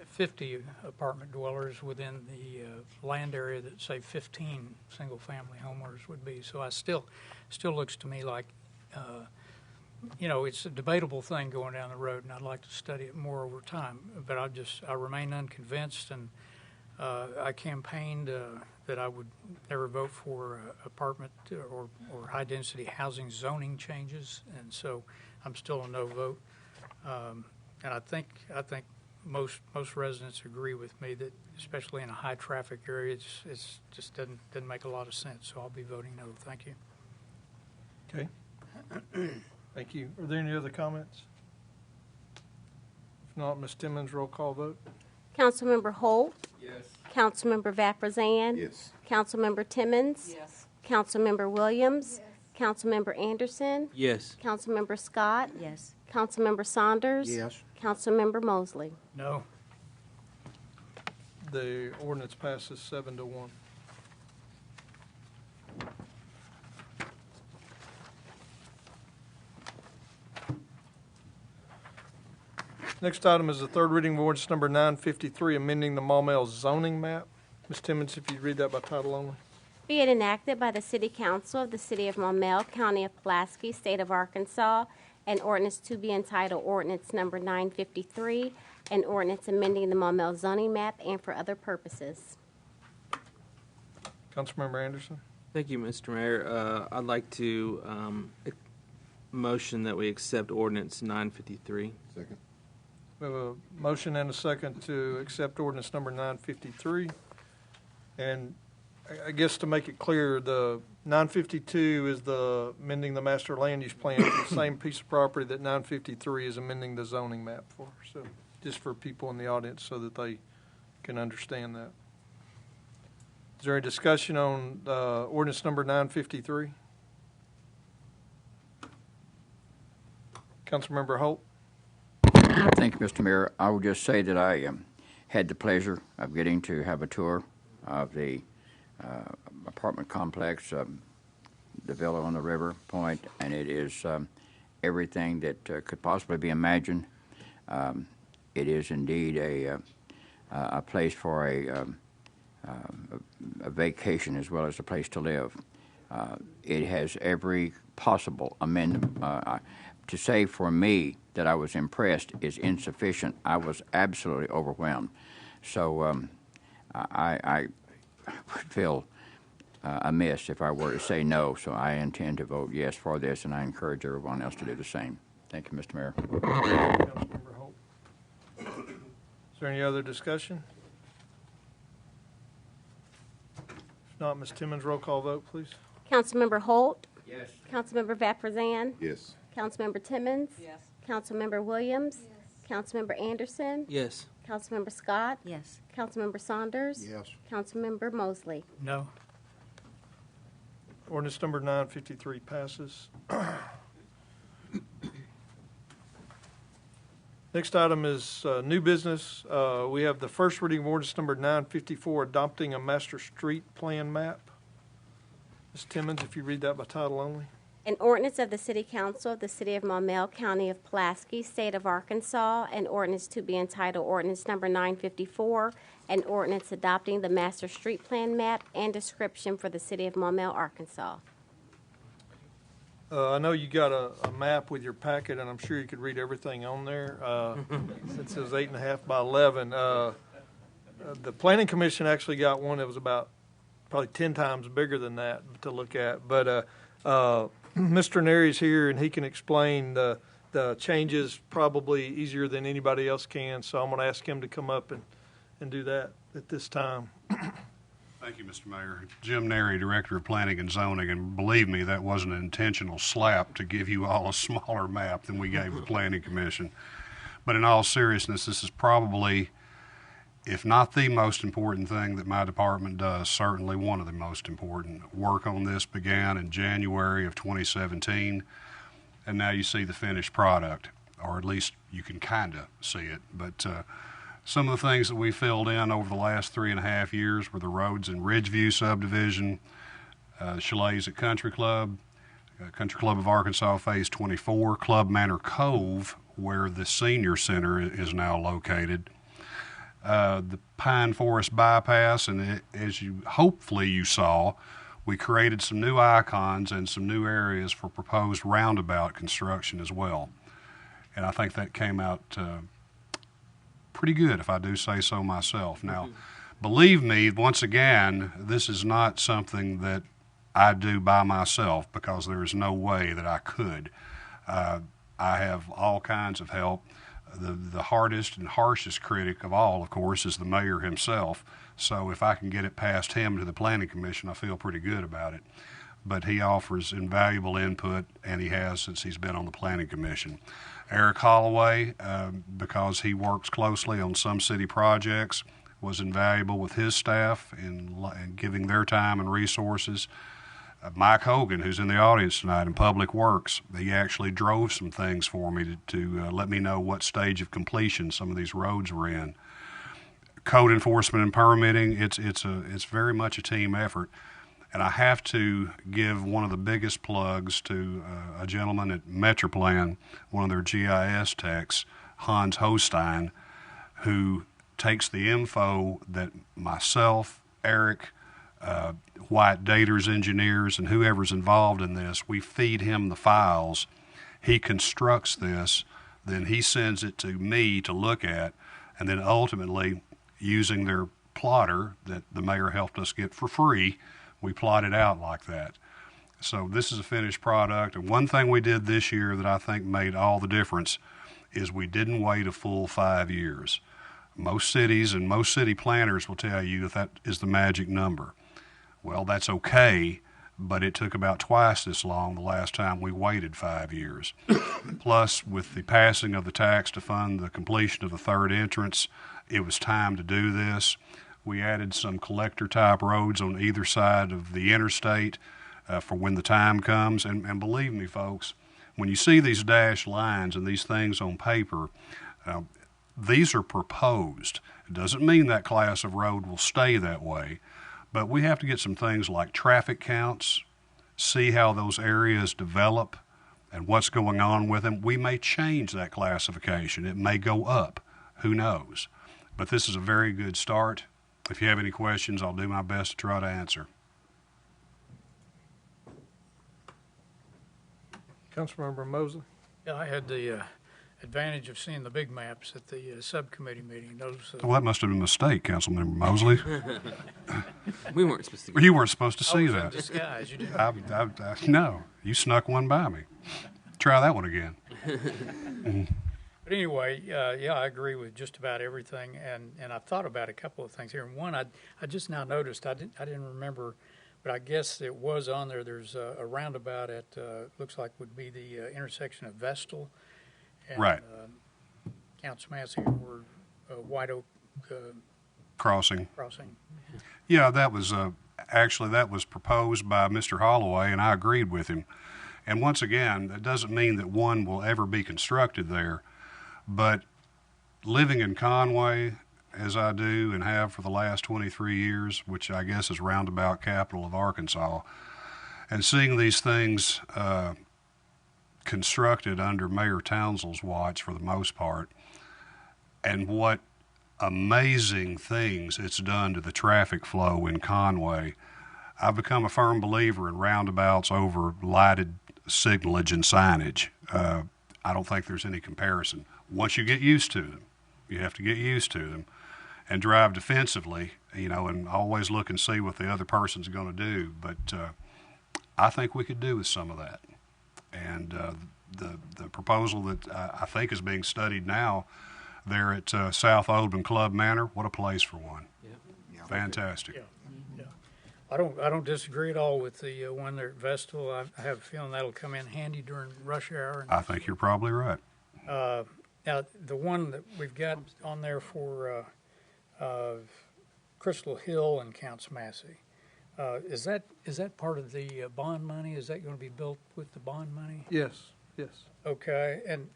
S4: 50 apartment dwellers within the land area that, say, 15 single family homeowners would be. So I still looks to me like it's a debatable thing going down the road, and I'd like to study it more over time. But I remain unconvinced, and I campaigned that I would never vote for apartment or high density housing zoning changes, and so I'm still a no vote. And I think most residents agree with me that, especially in a high traffic area, it's just doesn't make a lot of sense. So I'll be voting no. Thank you.
S3: Okay. Thank you. Are there any other comments? If not, Ms. Timmons, roll call vote.
S10: Councilmember Holt.
S9: Yes.
S10: Councilmember Vapurzian.
S9: Yes.
S10: Councilmember Timmons.
S7: Yes.
S10: Councilmember Williams. Councilmember Anderson.
S8: Yes.
S10: Councilmember Scott.
S7: Yes.
S10: Councilmember Saunders.
S2: Yes.
S10: Councilmember Mosley.
S4: No.
S3: The ordinance passes 7-1. Next item is the third reading of ordinance number 953, amending the Maumelle zoning map. Ms. Timmons, if you'd read that by title only.
S10: Be it enacted by the City Council of the City of Maumelle, County of Pulaski, State of Arkansas, an ordinance to be entitled Ordinance Number 953, an ordinance amending the Maumelle zoning map and for other purposes.
S3: Councilmember Anderson.
S8: Thank you, Mr. Mayor. I'd like to motion that we accept ordinance 953.
S9: Second.
S3: We have a motion and a second to accept ordinance number 953. And I guess to make it clear, the 952 is the amending the master land use plan for the same piece of property that 953 is amending the zoning map for. So just for people in the audience so that they can understand that. Is there any discussion on ordinance number 953? Councilmember Holt.
S11: Thank you, Mr. Mayor. I will just say that I had the pleasure of getting to have a tour of the apartment complex, the Villa on the River Point, and it is everything that could possibly be imagined. It is indeed a place for a vacation as well as a place to live. It has every possible amendment. To say for me that I was impressed is insufficient. I was absolutely overwhelmed. So I would feel amiss if I were to say no. So I intend to vote yes for this, and I encourage everyone else to do the same. Thank you, Mr. Mayor.
S3: Councilmember Holt. Is there any other discussion? If not, Ms. Timmons, roll call vote, please.
S10: Councilmember Holt.
S11: Yes.
S10: Councilmember Vapurzian.
S9: Yes.
S10: Councilmember Timmons.
S7: Yes.
S10: Councilmember Williams. Councilmember Anderson.
S8: Yes.
S10: Councilmember Scott.
S7: Yes.
S10: Councilmember Saunders.
S2: Yes.
S10: Councilmember Mosley.
S4: No.
S3: Ordinance number 953 passes. Next item is new business. We have the first reading of ordinance number 954, adopting a master street plan map. Ms. Timmons, if you read that by title only.
S10: An ordinance of the City Council of the City of Maumelle, County of Pulaski, State of Arkansas, an ordinance to be entitled Ordinance Number 954, an ordinance adopting the master street plan map and description for the City of Maumelle, Arkansas.
S3: I know you got a map with your packet, and I'm sure you could read everything on there. It says 8.5 by 11. The Planning Commission actually got one that was about probably 10 times bigger than that to look at. But Mr. Nary's here, and he can explain the changes probably easier than anybody else can. So I'm going to ask him to come up and do that at this time.
S12: Thank you, Mr. Mayor. Jim Nary, Director of Planning and Zoning, and believe me, that wasn't an intentional slap to give you all a smaller map than we gave the Planning Commission. But in all seriousness, this is probably, if not the most important thing that my department does, certainly one of the most important. Work on this began in January of 2017, and now you see the finished product, or at least you can kind of see it. But some of the things that we filled in over the last 3.5 years were the roads in Ridgeview subdivision, chalets at Country Club of Arkansas Phase 24, Club Manor Cove, where the senior center is now located, the Pine Forest Bypass, and as you hopefully you saw, we created some new icons and some new areas for proposed roundabout construction as well. And I think that came out pretty good, if I do say so myself. Now, believe me, once again, this is not something that I do by myself, because there is no way that I could. I have all kinds of help. The hardest and harshest critic of all, of course, is the mayor himself. So if I can get it past him to the Planning Commission, I feel pretty good about it. But he offers invaluable input, and he has since he's been on the Planning Commission. Eric Holloway, because he works closely on some city projects, was invaluable with his staff in giving their time and resources. Mike Hogan, who's in the audience tonight in Public Works, he actually drove some things for me to let me know what stage of completion some of these roads were in. Code enforcement and permitting, it's very much a team effort. And I have to give one of the biggest plugs to a gentleman at Metroplan, one of their GIS techs, Hans Hostein, who takes the info that myself, Eric, White Daters engineers, and whoever's involved in this, we feed him the files. He constructs this, then he sends it to me to look at, and then ultimately, using their plotter that the mayor helped us get for free, we plot it out like that. So this is a finished product. And one thing we did this year that I think made all the difference is we didn't wait a full 5 years. Most cities and most city planners will tell you that is the magic number. Well, that's okay, but it took about twice this long the last time we waited 5 years. Plus, with the passing of the tax to fund the completion of the third entrance, it was time to do this. We added some collector-type roads on either side of the interstate for when the time comes. And believe me, folks, when you see these dashed lines and these things on paper, these are proposed. It doesn't mean that class of road will stay that way, but we have to get some things like traffic counts, see how those areas develop and what's going on with them. We may change that classification. It may go up. Who knows? But this is a very good start. If you have any questions, I'll do my best to try to answer.
S3: Councilmember Mosley.
S4: Yeah, I had the advantage of seeing the big maps at the subcommittee meeting. Those,
S12: Well, that must have been a mistake, Councilmember Mosley.
S8: We weren't supposed to go.
S12: You weren't supposed to
S4: I
S12: see
S4: was
S12: that.
S4: in disguise. You didn't.
S12: No, you snuck one by me. Try that one again.
S4: But anyway, yeah, I agree with just about everything, and I've thought about a couple of things here. And one, I just now noticed, I didn't remember, but I guess it was on there. There's a roundabout at looks like would be the intersection of Vestal and
S12: Right.
S4: Councilman Massey or White Oak
S12: Crossing.
S4: Crossing.
S12: Yeah, that was actually that was proposed by Mr. Holloway, and I agreed with him. And once again, that doesn't mean that one will ever be constructed there. But living in Conway, as I do and have for the last 23 years, which I guess is roundabout capital of Arkansas, and seeing these things constructed under Mayor Townsell's watch for the most part, and what amazing things it's done to the traffic flow in Conway. I've become a firm believer in roundabouts over lighted signalage and signage. I don't think there's any comparison. Once you get used to them, you have to get used to them and drive defensively, and always look and see what the other person's going to do. But I think we could do with some of that. And the proposal that I think is being studied now there at South Oldham Club Manor, what a place for one.
S9: Yeah.
S12: Fantastic.
S4: Yeah. I don't disagree at all with the one there at Vestal. I have a feeling that'll come in handy during rush hour.
S12: I think you're probably right.
S4: Now, the one that we've got on there for Crystal Hill and Counts Massey, is that part of the bond money? Is that going to be built with the bond money?
S3: Yes.
S4: Okay, and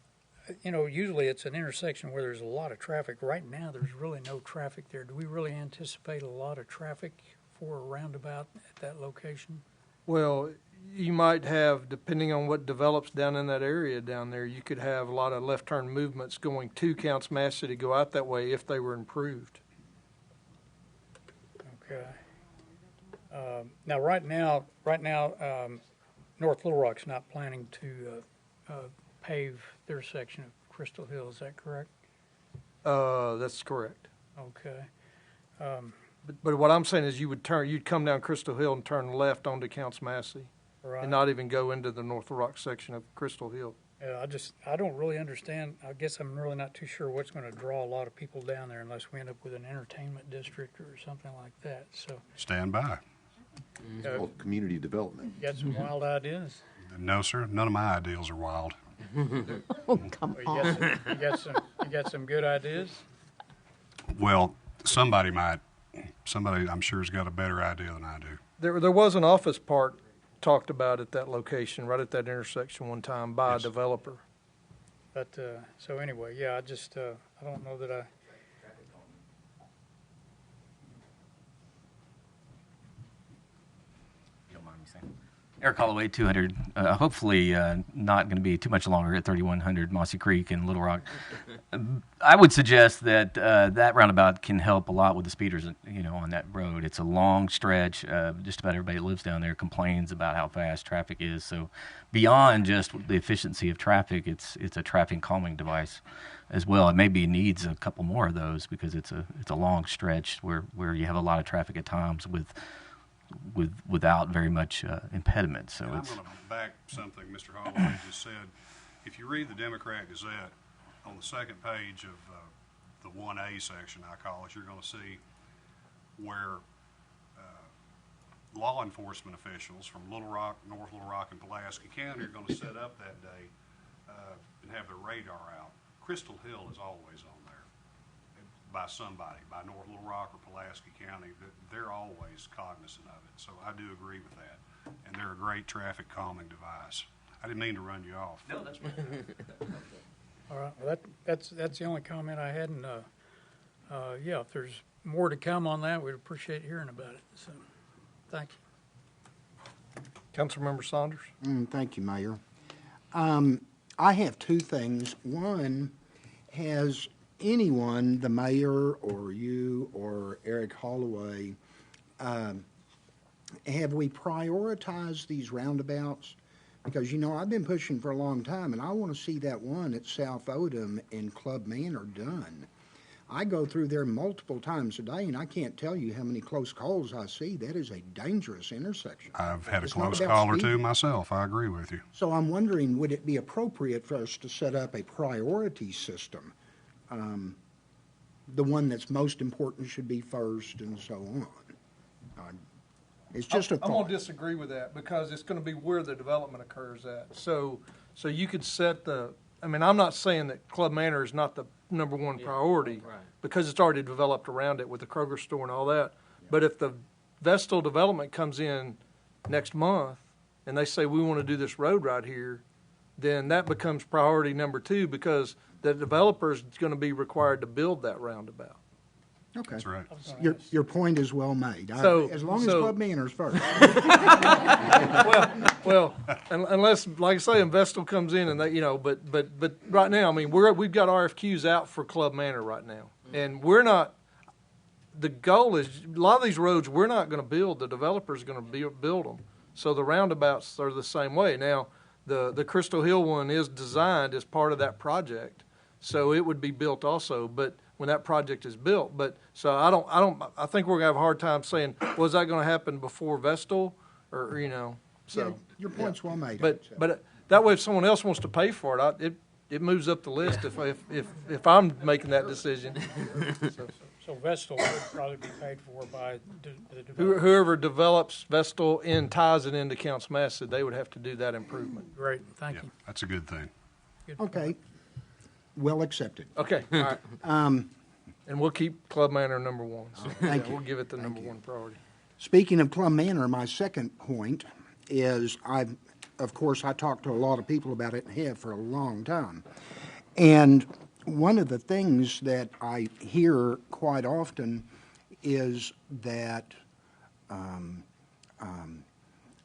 S4: usually it's an intersection where there's a lot of traffic. Right now, there's really no traffic there. Do we really anticipate a lot of traffic for a roundabout at that location?
S3: Well, you might have, depending on what develops down in that area down there, you could have a lot of left turn movements going to Counts Massey to go out that way if they were improved.
S4: Okay. Now, right now, North Little Rock's not planning to pave their section of Crystal Hill. Is that correct?
S3: That's correct.
S4: Okay.
S3: But what I'm saying is you'd come down Crystal Hill and turn left onto Counts Massey,
S4: Right.
S3: and not even go into the North Little Rock section of Crystal Hill.
S4: Yeah, I don't really understand. I guess I'm really not too sure what's going to draw a lot of people down there unless we end up with an entertainment district or something like that. So,
S12: Stand by.
S9: It's called community development.
S4: you got some wild ideas?
S12: No, sir. None of my ideals are wild.
S10: Oh, come
S4: Or you got some good ideas?
S12: Well, somebody I'm sure has got a better idea than I do.
S3: There was an office park talked about at that location, right at that intersection one time by
S12: Yes.
S3: a developer.
S4: But so anyway, yeah, I just I don't know that I.
S13: Eric Holloway, 200. Hopefully not going to be too much longer at 3100 Mossy Creek in Little Rock. I would suggest that that roundabout can help a lot with the speeders, on that road. It's a long stretch. Just about everybody that lives down there complains about how fast traffic is. So beyond just the efficiency of traffic, it's a traffic calming device as well. It maybe needs a couple more of those because it's a long stretch where you have a lot of traffic at times without very much impediment. So
S12: And I'm going to back something Mr. Holloway just said. If you read the Democrat Gazette, on the second page of the 1A section, I call it, you're going to see where law enforcement officials from Little Rock, North Little Rock, and Pulaski County are going to set up that day and have their radar out. Crystal Hill is always on there by somebody, by North Little Rock or Pulaski County. They're always cognizant of it. So I do agree with that. And they're a great traffic calming device. I didn't mean to run you off.
S13: No, that's right.
S4: All right, well, that's the only comment I had, and yeah, if there's more to come on that, we'd appreciate hearing about it. So, thank you.
S3: Councilmember Saunders?
S2: Thank you, Mayor. I have two things. One, has anyone, the mayor or you or Eric Holloway, have we prioritized these roundabouts? Because, I've been pushing for a long time, and I want to see that one at South Odom and Club Manor done. I go through there multiple times a day, and I can't tell you how many close calls I see. That is a dangerous intersection.
S12: I've had a
S2: It's not
S12: close
S2: about
S12: call or
S2: speed.
S12: two myself. I agree with you.
S2: So I'm wondering, would it be appropriate for us to set up a priority system? The one that's most important should be first, and so on. It's just a
S3: I'm
S2: thought.
S3: going to disagree with that because it's going to be where the development occurs at. So you could set I'm not saying that Club Manor is not the number one priority
S8: right.
S3: because it's already developed around it with the Kroger store and all that. But if the Vestal development comes in next month and they say we want to do this road right here, then that becomes priority number two because the developer is going to be required to build that roundabout.
S2: Okay.
S12: That's right.
S2: Your point is well made. As long as
S3: So-
S2: Club Manor's first.
S3: Well, unless, like I say, Vestal comes in and they, but right now, we've got RFQs out for Club Manor right now, and we're not. The goal is a lot of these roads we're not going to build. The developer's going to build them. So the roundabouts are the same way. Now, The Crystal Hill one is designed as part of that project, so it would be built also, but when that project is built. But, so I think we're gonna have a hard time saying, was that gonna happen before Vestal, or,
S2: Yeah,
S3: so.
S2: your point's well made.
S3: But that way, if someone else wants to pay for it, it moves up the list if I'm making that decision.
S4: So Vestal would probably be paid for by the developer.
S3: Whoever develops Vestal and ties it into Counts Massett, they would have to do that improvement.
S4: Great, thank
S12: Yeah,
S4: you.
S12: that's a good thing.
S4: Good
S2: Okay, well accepted.
S3: Okay, all right. And we'll keep Club Manor number one. So,
S2: Thank
S3: yeah,
S2: you.
S3: We'll give it the
S2: Thank
S3: number
S2: you.
S3: one priority.
S2: Speaking of Plum Manor, my second point is of course, I talked to a lot of people about it and have for a long time. And one of the things that I hear quite often is that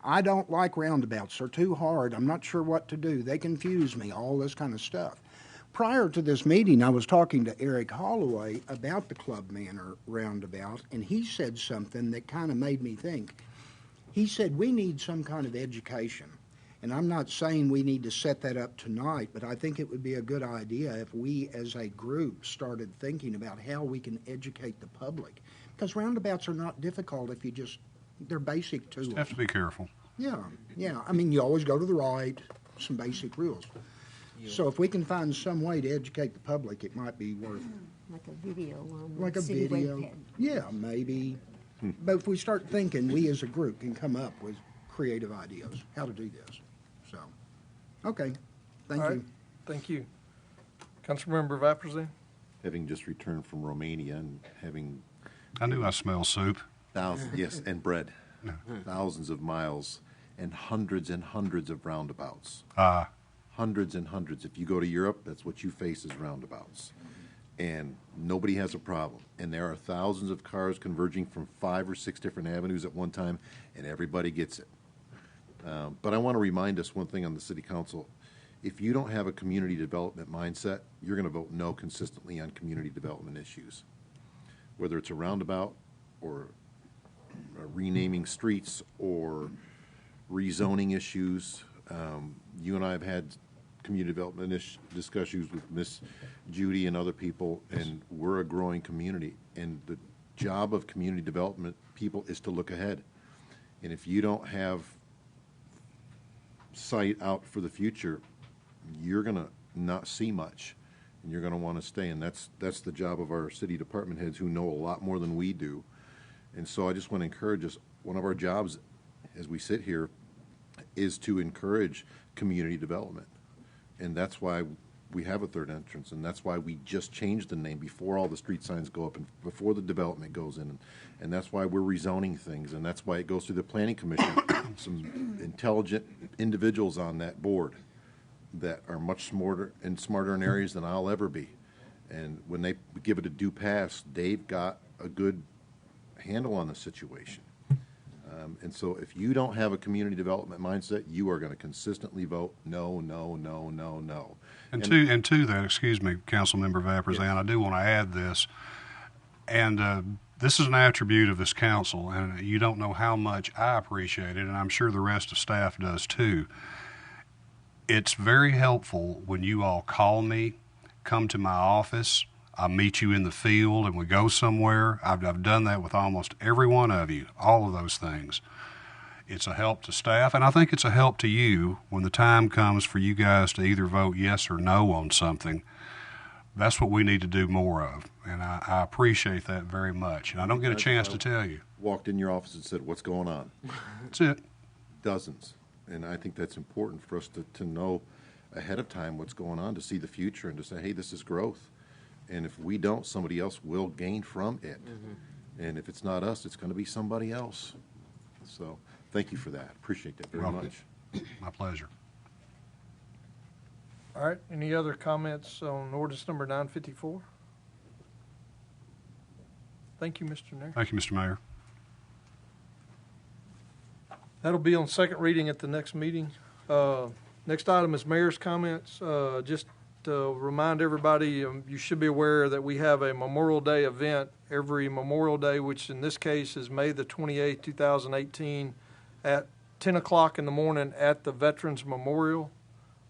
S2: I don't like roundabouts. They're too hard. I'm not sure what to do. They confuse me, all this kind of stuff. Prior to this meeting, I was talking to Eric Holloway about the Club Manor roundabout, and he said something that kind of made me think. He said, we need some kind of education. And I'm not saying we need to set that up tonight, but I think it would be a good idea if we as a group started thinking about how we can educate the public. Because roundabouts are not difficult if you they're basic tools.
S12: Have to be careful.
S2: Yeah. I mean, you always go to the right, some basic rules. So if we can find some way to educate the public, it might be worth it.
S7: Like a video on
S2: Like
S7: the
S2: a
S7: city
S2: video.
S7: webpage.
S2: Yeah, maybe. But if we start thinking, we as a group can come up with creative ideas, how to do this. So, okay, thank
S3: All
S2: you.
S3: right. Thank you. Councilmember Vapurzian?
S9: Having just returned from Romania and having
S12: I knew I smelled soup.
S9: thousands, yes, and bread, thousands of miles and hundreds of roundabouts. Hundreds and hundreds. If you go to Europe, that's what you face is roundabouts. And nobody has a problem. And there are thousands of cars converging from 5 or 6 different avenues at one time, and everybody gets it. But I want to remind us one thing on the city council. If you don't have a community development mindset, you're going to vote no consistently on community development issues. Whether it's a roundabout or renaming streets or rezoning issues. You and I have had community development discussions with Miss Judy and other people, and we're a growing community. And the job of community development people is to look ahead. And if you don't have sight out for the future, you're going to not see much, and you're going to want to stay. And that's the job of our city department heads, who know a lot more than we do. And so I just want to encourage us. One of our jobs as we sit here is to encourage community development. And that's why we have a third entrance, and that's why we just changed the name before all the street signs go up and before the development goes in. And that's why we're rezoning things, and that's why it goes through the planning commission. Some intelligent individuals on that board that are much smarter in areas than I'll ever be. And when they give it a due pass, they've got a good handle on the situation. And so if you don't have a community development mindset, you are going to consistently vote no, no, no, no, no.
S12: And to that, excuse me, Councilmember Vapurzian, yes. I do want to add this. And this is an attribute of this council, and you don't know how much I appreciate it, and I'm sure the rest of staff does too. It's very helpful when you all call me, come to my office, I meet you in the field, and we go somewhere. I've done that with almost every one of you, all of those things. It's a help to staff, and I think it's a help to you when the time comes for you guys to either vote yes or no on something. That's what we need to do more of, and I appreciate that very much. And I don't get a chance to tell you.
S9: Walked in your office and said, "What's going on?"
S12: That's it.
S9: Dozens. And I think that's important for us to know ahead of time what's going on, to see the future and to say, hey, this is growth. And if we don't, somebody else will gain from it. Mm-hmm. And if it's not us, it's going to be somebody else. So thank you for that. Appreciate that very much.
S12: My pleasure.
S3: All right. Any other comments on ordinance number 954? Thank you, Mr. Nair.
S12: Thank you, Mr. Mayor.
S3: That'll be on second reading at the next meeting. Next item is mayor's comments. Just to remind everybody, you should be aware that we have a Memorial Day event every Memorial Day, which in this case is May the 28th, 2018 at 10 o'clock in the morning at the Veterans Memorial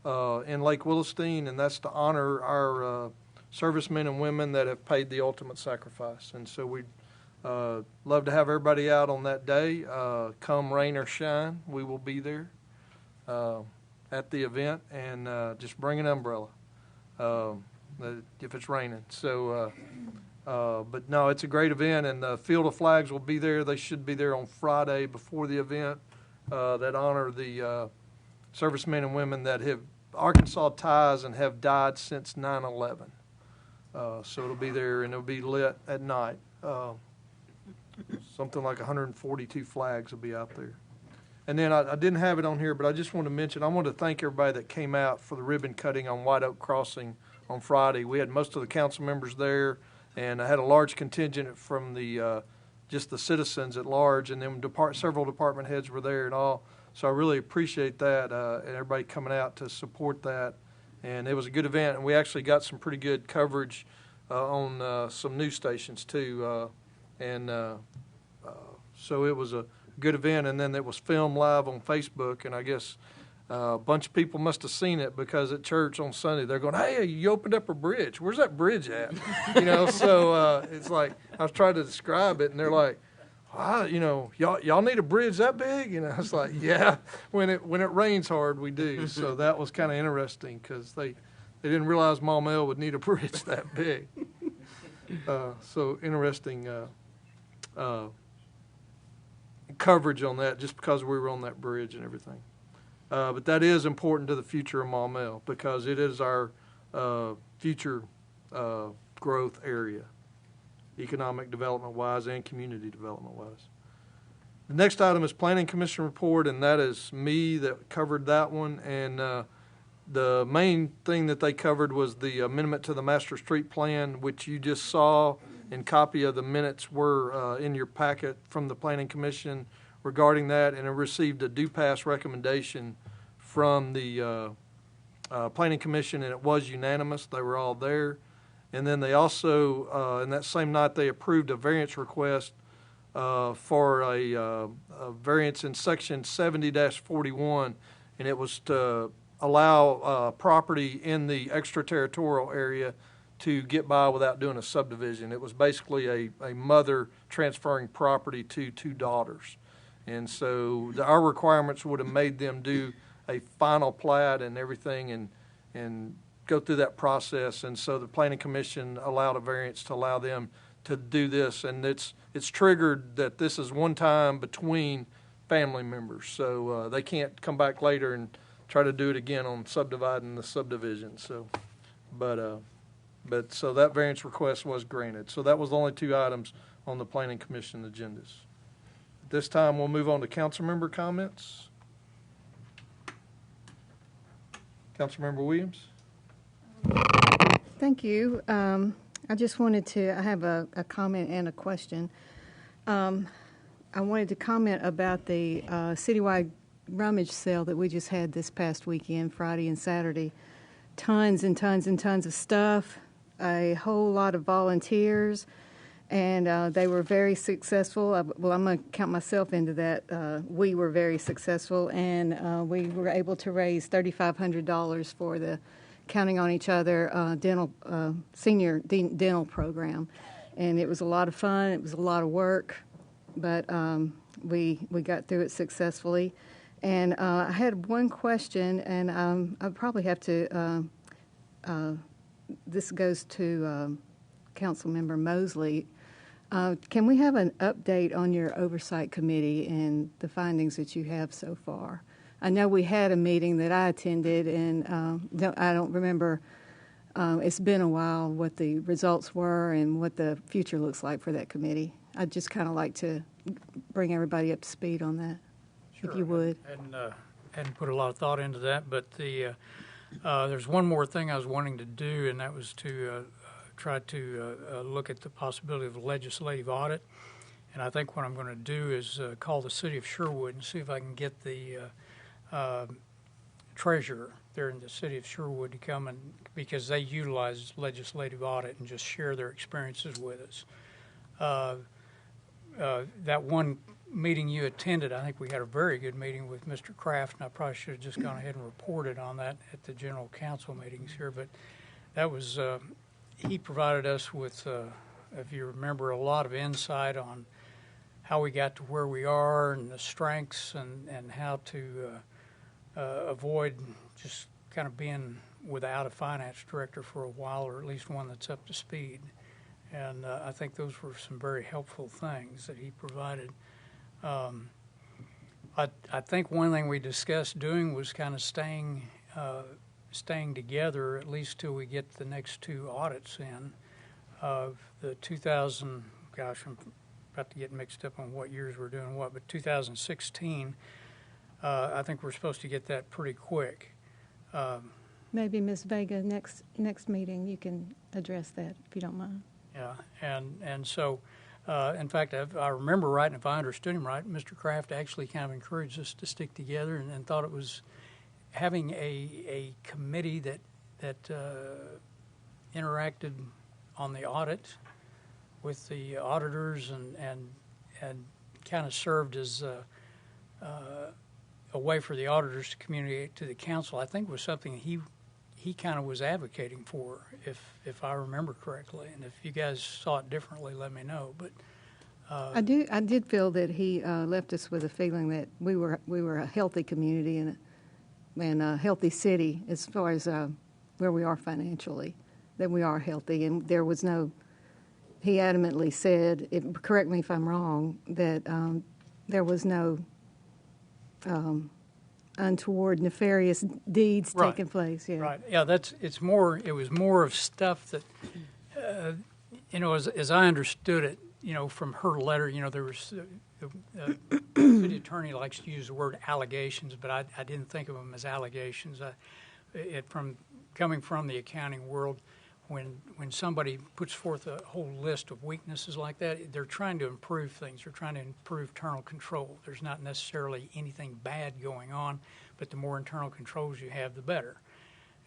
S3: in Lake Willisteen, and that's to honor our servicemen and women that have paid the ultimate sacrifice. And so we'd love to have everybody out on that day. Come rain or shine, we will be there at the event, and just bring an umbrella if it's raining. So, but no, it's a great event, and the Field of Flags will be there. They should be there on Friday before the event that honor the servicemen and women that have Arkansas ties and have died since 9/11. So it'll be there, and it'll be lit at night. Something like 142 flags will be out there. And then I didn't have it on here, but I just want to mention, I want to thank everybody that came out for the ribbon cutting on White Oak Crossing on Friday. We had most of the council members there, and I had a large contingent from the just the citizens at large, and then several department heads were there and all. So I really appreciate that, and everybody coming out to support that. And it was a good event, and we actually got some pretty good coverage on some news stations too. So it was a good event, and then it was filmed live on Facebook, and I guess a bunch of people must have seen it, because at church on Sunday they're going, "Hey, you opened up a bridge. Where's that bridge at?" So it's like I was trying to describe it, and they're like, y'all need a bridge that big? It's like, yeah, when it rains hard, we do. So that was kind of interesting, because they didn't realize Maumelle would need a bridge that big. So interesting coverage on that, just because we were on that bridge and everything. But that is important to the future of Maumelle, because it is our future growth area, economic development-wise and community development-wise. The next item is Planning Commission report, and that is me that covered that one. And the main thing that they covered was the amendment to the Master Street Plan, which you just saw, and copy of the minutes were in your packet from the Planning Commission regarding that, and it received a due pass recommendation from the Planning Commission, and it was unanimous. They were all there. And then they also, in that same night, they approved a variance request for a variance in Section 70-41, and it was to allow property in the extraterritorial area to get by without doing a subdivision. It was basically a mother transferring property to two daughters. And so our requirements would have made them do a final plat and everything, and go through that process. And so the Planning Commission allowed a variance to allow them to do this. And it's triggered that this is one time between family members. So they can't come back later and try to do it again on subdividing the subdivision. So, but so that variance request was granted. So that was the only two items on the Planning Commission agendas. At this time, we'll move on to council member comments. Councilmember Williams.
S14: Thank you. I just wanted to, I have a comment and a question. I wanted to comment about the citywide rummage sale that we just had this past weekend, Friday and Saturday. Tons and tons and tons of stuff, a whole lot of volunteers, and they were very successful. Well, I'm going to count myself into that. We were very successful, and we were able to raise $3,500 for the Counting on Each Other senior dental program. And it was a lot of fun. It was a lot of work, but we got through it successfully. And I had one question, and I probably have to, this goes to Councilmember Mosley. Can we have an update on your oversight committee and the findings that you have so far? I know we had a meeting that I attended, and I don't remember, it's been a while, what the results were and what the future looks like for that committee. I'd just kind of like to bring everybody up to speed on that, sure, if you would.
S4: And hadn't put a lot of thought into that, but there's one more thing I was wanting to do, and that was to try to look at the possibility of a legislative audit. And I think what I'm going to do is call the city of Sherwood and see if I can get the treasurer there in the city of Sherwood to come, and because they utilize legislative audit, and just share their experiences with us. That one meeting you attended, I think we had a very good meeting with Mr. Kraft, and I probably should have just gone ahead and reported on that at the general council meetings here, but that was, he provided us with, if you remember, a lot of insight on how we got to where we are and the strengths and how to avoid just kind of being without a finance director for a while, or at least one that's up to speed. And I think those were some very helpful things that he provided. I think one thing we discussed doing was kind of staying together, at least till we get the next two audits in. Of the 2000, gosh, I'm about to get mixed up on what years we're doing what, but 2016, I think we're supposed to get that pretty quick.
S14: Maybe Ms. Vega, next meeting, you can address that if you don't mind.
S4: Yeah, and so, in fact, if I remember right, and if I understood him right, Mr. Kraft actually kind of encouraged us to stick together and thought it was having a committee that interacted on the audit with the auditors and kind of served as a way for the auditors to communicate to the council, I think was something he kind of was advocating for, if I remember correctly. And if you guys saw it differently, let me know. But
S14: I did feel that he left us with a feeling that we were a healthy community and a healthy city as far as where we are financially, that we are healthy. And there was no, he adamantly said, correct me if I'm wrong, that there was no untoward, nefarious deeds taking place. Yeah.
S4: Right. Yeah. It was more of stuff that, as I understood it, from her letter, there was the city attorney likes to use the word allegations, but I didn't think of them as allegations. Coming from the accounting world, when somebody puts forth a whole list of weaknesses like that, they're trying to improve things. They're trying to improve internal control. There's not necessarily anything bad going on, but the more internal controls you have, the better.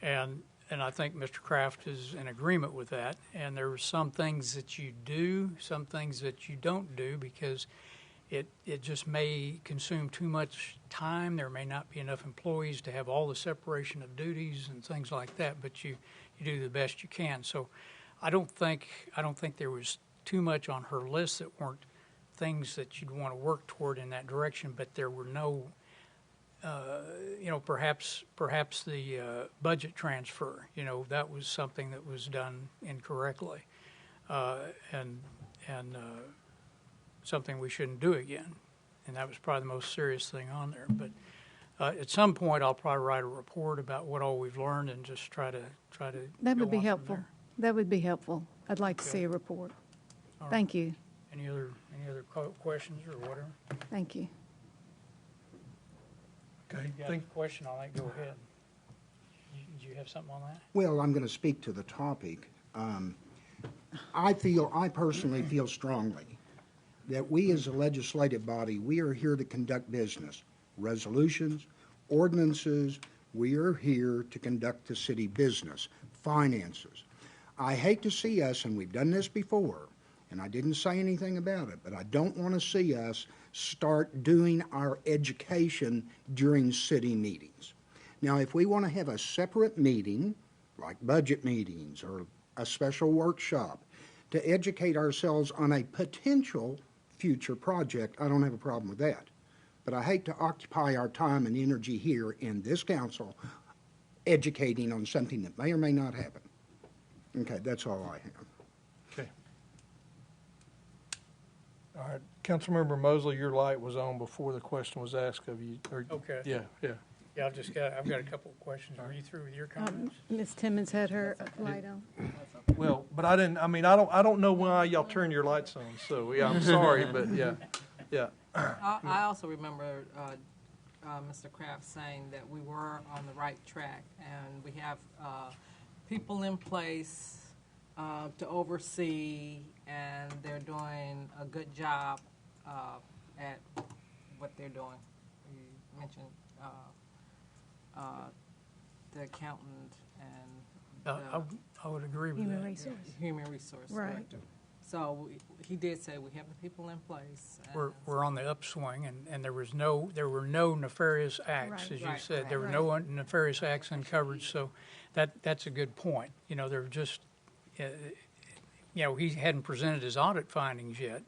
S4: And I think Mr. Kraft is in agreement with that. And there are some things that you do, some things that you don't do, because it just may consume too much time. There may not be enough employees to have all the separation of duties and things like that, but you do the best you can. So I don't think there was too much on her list that weren't things that you'd want to work toward in that direction, but there were no perhaps the budget transfer, that was something that was done incorrectly, and something we shouldn't do again. And that was probably the most serious thing on there. But at some point, I'll probably write a report about what all we've learned and just try to.
S14: That would be helpful. That would be helpful. I'd like to see a report.
S4: All right.
S14: Thank you.
S4: Any other questions or whatever?
S14: Thank you.
S3: Okay.
S4: You got a question on that? Go ahead. Do you have something on that?
S2: Well, I'm going to speak to the topic. I personally feel strongly that we as a legislative body, we are here to conduct business. Resolutions, ordinances, we are here to conduct the city business, finances. I hate to see us, and we've done this before, and I didn't say anything about it, but I don't want to see us start doing our education during city meetings. Now, if we want to have a separate meeting, like budget meetings or a special workshop, to educate ourselves on a potential future project, I don't have a problem with that. But I hate to occupy our time and energy here in this council educating on something that may or may not happen. Okay, that's all I have.
S3: Okay. All right. Councilmember Mosley, your light was on before the question was asked of you.
S4: Okay.
S3: Yeah.
S4: Yeah, I've got a couple of questions. Are you through with your comments?
S14: Ms. Timmons had her light on.
S3: Well, but I don't know why y'all turn your lights on. So yeah, I'm sorry, but yeah.
S15: I also remember Mr. Kraft saying that we were on the right track, and we have people in place to oversee, and they're doing a good job at what they're doing. You mentioned the accountant and
S4: I would agree with
S14: Human
S4: that.
S14: resource.
S15: Human resource
S14: Right.
S15: director. So he did say we have the people in place.
S4: We're on the upswing, and there were no nefarious acts, as you said. There were no nefarious acts uncovered, so that's a good point. There were just, he hadn't presented his audit findings yet,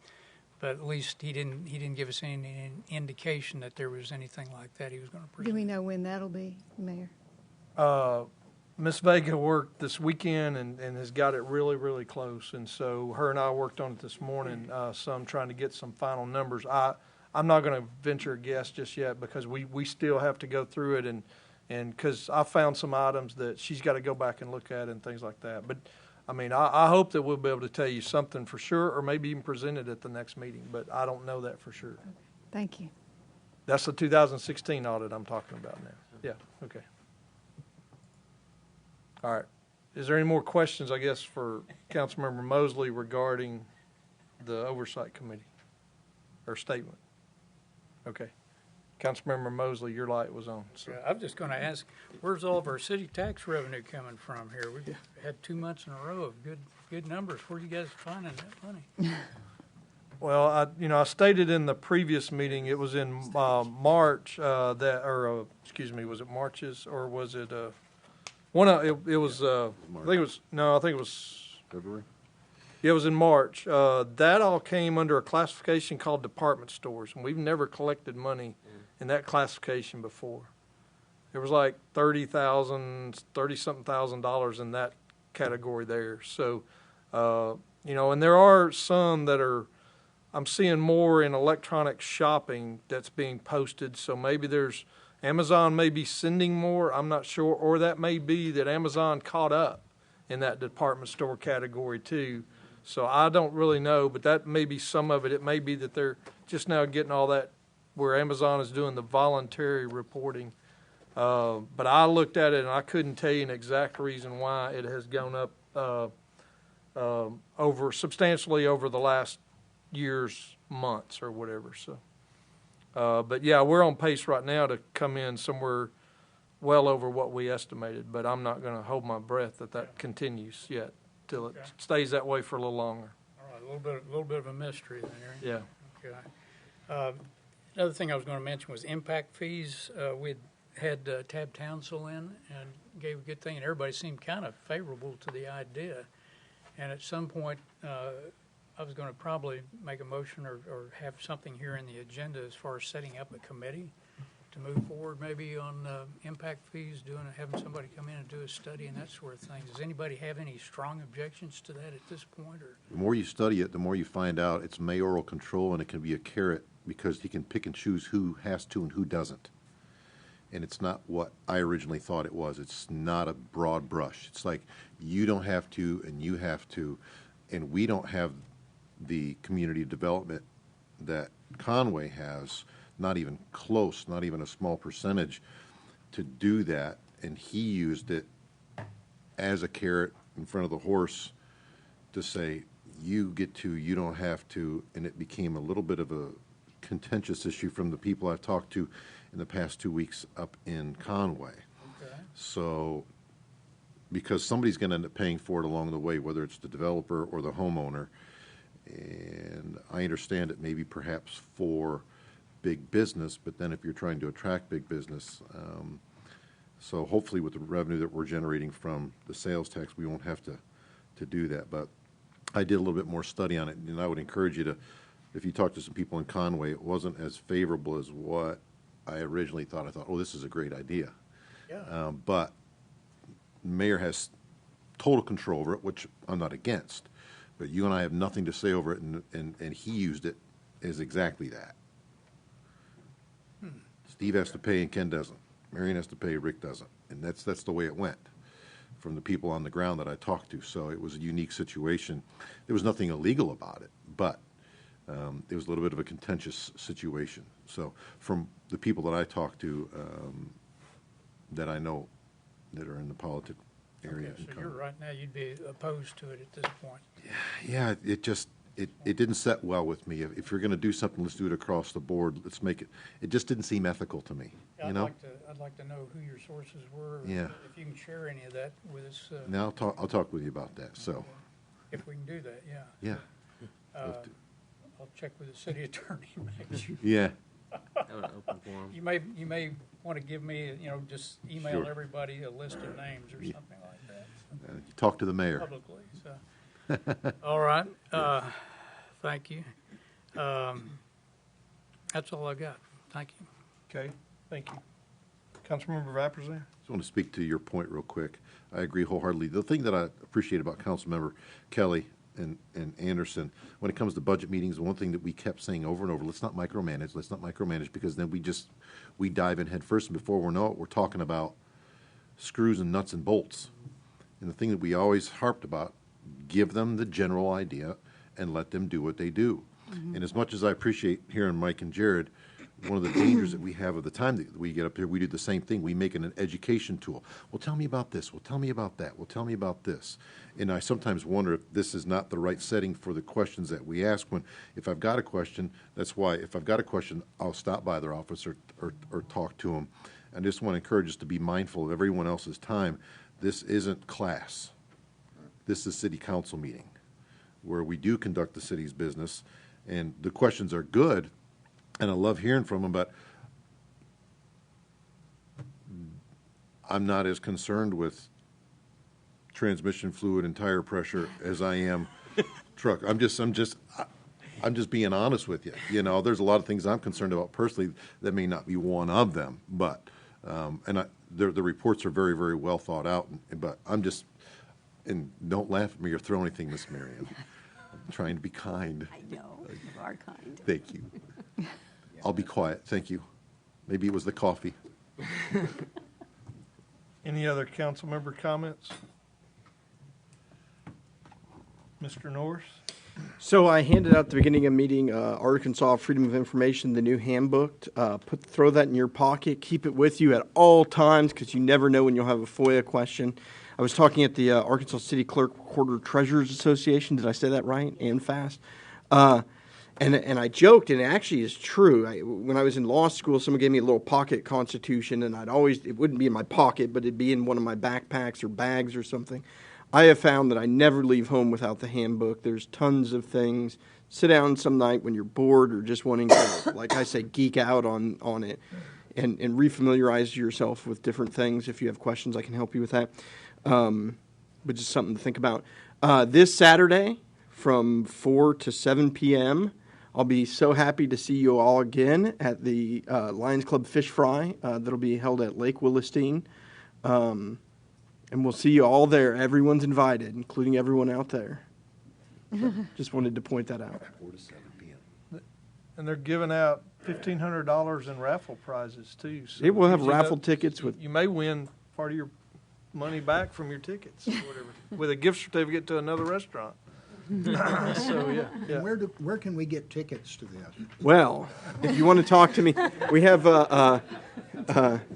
S4: but at least he didn't give us any indication that there was anything like that he was going to present.
S14: Do we know when that'll be, Mayor?
S3: Miss Vega worked this weekend and has got it really, really close. And so her and I worked on it this morning, some trying to get some final numbers. I'm not going to venture a guess just yet because we still have to go through it and because I found some items that she's got to go back and look at and things like that. But I mean, I hope that we'll be able to tell you something for sure, or maybe even present it at the next meeting, but I don't know that for sure.
S14: Thank you.
S3: That's the 2016 audit I'm talking about now. Yeah, okay. All right. Is there any more questions, I guess, for Councilmember Mosley regarding the Oversight Committee or statement? Okay. Councilmember Mosley, your light was on. So.
S4: I was just going to ask, where's all of our city tax revenue coming from here? We've had 2 months in a row of good numbers. Where are you guys finding that money?
S3: Well, I stated in the previous meeting it was in March was it March's or was it it was I think it was
S9: February.
S3: It was in March. That all came under a classification called department stores, and we've never collected money in that classification before. There was like $30-something thousand in that category there. So, and there are some that are, I'm seeing more in electronic shopping that's being posted. So maybe Amazon may be sending more. I'm not sure. Or that may be that Amazon caught up in that department store category too. So I don't really know, but that may be some of it. It may be that they're just now getting all that where Amazon is doing the voluntary reporting. But I looked at it and I couldn't tell you an exact reason why it has gone up substantially over the last year's months or whatever. So, but yeah, we're on pace right now to come in somewhere well over what we estimated. But I'm not going to hold my breath that continues yet till it stays that way for a little longer.
S4: All right, a little bit of a mystery there.
S3: Yeah.
S4: Okay. Another thing I was going to mention was impact fees. We'd had Tab Townsell in and gave a good thing, and everybody seemed kind of favorable to the idea. And at some point, I was going to probably make a motion or have something here in the agenda as far as setting up a committee to move forward maybe on impact fees, having somebody come in and do a study and that sort of thing. Does anybody have any strong objections to that at this point? Or?
S9: The more you study it, the more you find out it's mayoral control, and it can be a carrot because he can pick and choose who has to and who doesn't. And it's not what I originally thought it was. It's not a broad brush. It's like you don't have to and you have to, and we don't have the community development that Conway has, not even close, not even a small percentage to do that. And he used it as a carrot in front of the horse to say, you get to, you don't have to, and it became a little bit of a contentious issue from the people I've talked to in the past 2 weeks up in Conway.
S4: Okay.
S9: So, because somebody's going to end up paying for it along the way, whether it's the developer or the homeowner, and I understand it maybe perhaps for big business, but then if you're trying to attract big business, so hopefully with the revenue that we're generating from the sales tax, we won't have to do that. But I did a little bit more study on it, and I would encourage you to, if you talk to some people in Conway, it wasn't as favorable as what I originally thought. I thought, oh, this is a great idea.
S4: Yeah.
S9: But the mayor has total control over it, which I'm not against. But you and I have nothing to say over it, and he used it as exactly that. Steve has to pay and Ken doesn't. Marion has to pay, Rick doesn't. And that's the way it went from the people on the ground that I talked to. So it was a unique situation. There was nothing illegal about it, but it was a little bit of a contentious situation. So from the people that I talked to that I know that are in the politics area.
S4: Okay, so you're right now, you'd be opposed to it at this point.
S9: Yeah, it just, it didn't set well with me. If you're going to do something, let's do it across the board. Let's make it, it just didn't seem ethical to me, you know?
S4: I'd like to know who your sources were.
S9: Yeah.
S4: If you can share any of that with us.
S9: Now I'll talk with you about that, so.
S4: If we can do that, yeah.
S9: Yeah.
S4: I'll check with the city attorney. Make sure.
S9: Yeah.
S8: Have an open forum.
S4: You may want to give me, just email
S9: Sure.
S4: everybody a list of names or something like that.
S9: Talk to the mayor.
S4: Publicly, so. All right, thank you. That's all I got. Thank you.
S3: Okay, thank you. Councilmember Vapurzian?
S9: I just want to speak to your point real quick. I agree wholeheartedly. The thing that I appreciate about Councilmember Kelly and Anderson, when it comes to budget meetings, the one thing that we kept saying over and over, let's not micromanage, because then we dive in head first, and before we know it, we're talking about screws and nuts and bolts. And the thing that we always harped about, give them the general idea and let them do what they do. And as much as I appreciate hearing Mike and Jared, one of the dangers that we have of the time that we get up there, we do the same thing. We make it an education tool. Well, tell me about this. Well, tell me about that. Well, tell me about this. And I sometimes wonder if this is not the right setting for the questions that we ask. When, if I've got a question, that's why if I've got a question, I'll stop by their office or talk to them. I just want to encourage us to be mindful of everyone else's time. This isn't class. This is city council meeting where we do conduct the city's business, and the questions are good. And I love hearing from them, but I'm not as concerned with transmission fluid and tire pressure as I am truck. I'm just being honest with you. There's a lot of things I'm concerned about personally that may not be one of them, but the reports are very, very well thought out. But and don't laugh at me or throw anything, Miss Marion. I'm trying to be kind.
S7: I know, you are kind.
S9: Thank you. I'll be quiet, thank you. Maybe it was the coffee.
S3: Any other council member comments? Mr. Norris?
S5: So I handed out at the beginning of the meeting Arkansas Freedom of Information, the new handbook. Throw that in your pocket. Keep it with you at all times because you never know when you'll have a FOIA question. I was talking at the Arkansas City Clerk Recorder Treasurers Association. Did I say that right and fast? And I joked, and it actually is true. When I was in law school, someone gave me a little pocket constitution, and it wouldn't be in my pocket, but it'd be in one of my backpacks or bags or something. I have found that I never leave home without the handbook. There's tons of things. Sit down some night when you're bored or just wanting to, like I say, geek out on it and refamiliarize yourself with different things. If you have questions, I can help you with that. But just something to think about. This Saturday from 4 to 7 p.m., I'll be so happy to see you all again at the Lions Club Fish Fry that'll be held at Lake Willistine. And we'll see you all there. Everyone's invited, including everyone out there. So just wanted to point that out.
S9: 4 to 7 p.m.
S3: And they're giving out $1,500 in raffle prizes, too. So
S5: It will have raffle tickets with.
S3: You may win part of your money back from your tickets or whatever, with a gift certificate to another restaurant. So, yeah.
S2: Where can we get tickets to this?
S5: Well, if you want to talk to me, we have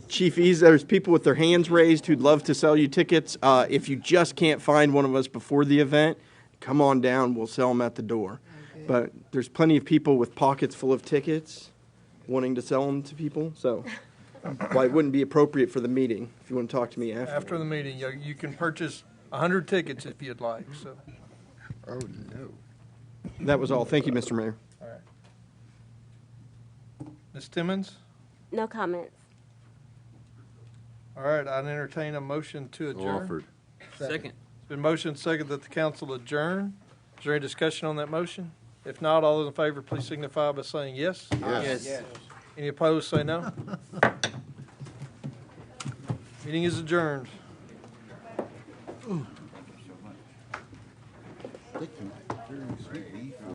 S5: Chief Ease. There's people with their hands raised who'd love to sell you tickets. If you just can't find one of us before the event, come on down. We'll sell them at the door. Okay. But there's plenty of people with pockets full of tickets wanting to sell them to people. So it wouldn't be appropriate for the meeting if you want to talk to me after.
S3: After the meeting, you can purchase 100 tickets if you'd like. So.
S2: Oh, no.
S5: That was all. Thank you, Mr. Mayor.
S3: All right. Ms. Timmons?
S10: No comments.
S3: All right, I'd entertain a motion to adjourn.
S9: Offered.
S8: Second.
S3: It's been motioned second that the council adjourn. Is there any discussion on that motion? If not, all those in favor, please signify by saying yes.
S9: Yes.
S3: Any opposed, say no. Meeting is adjourned.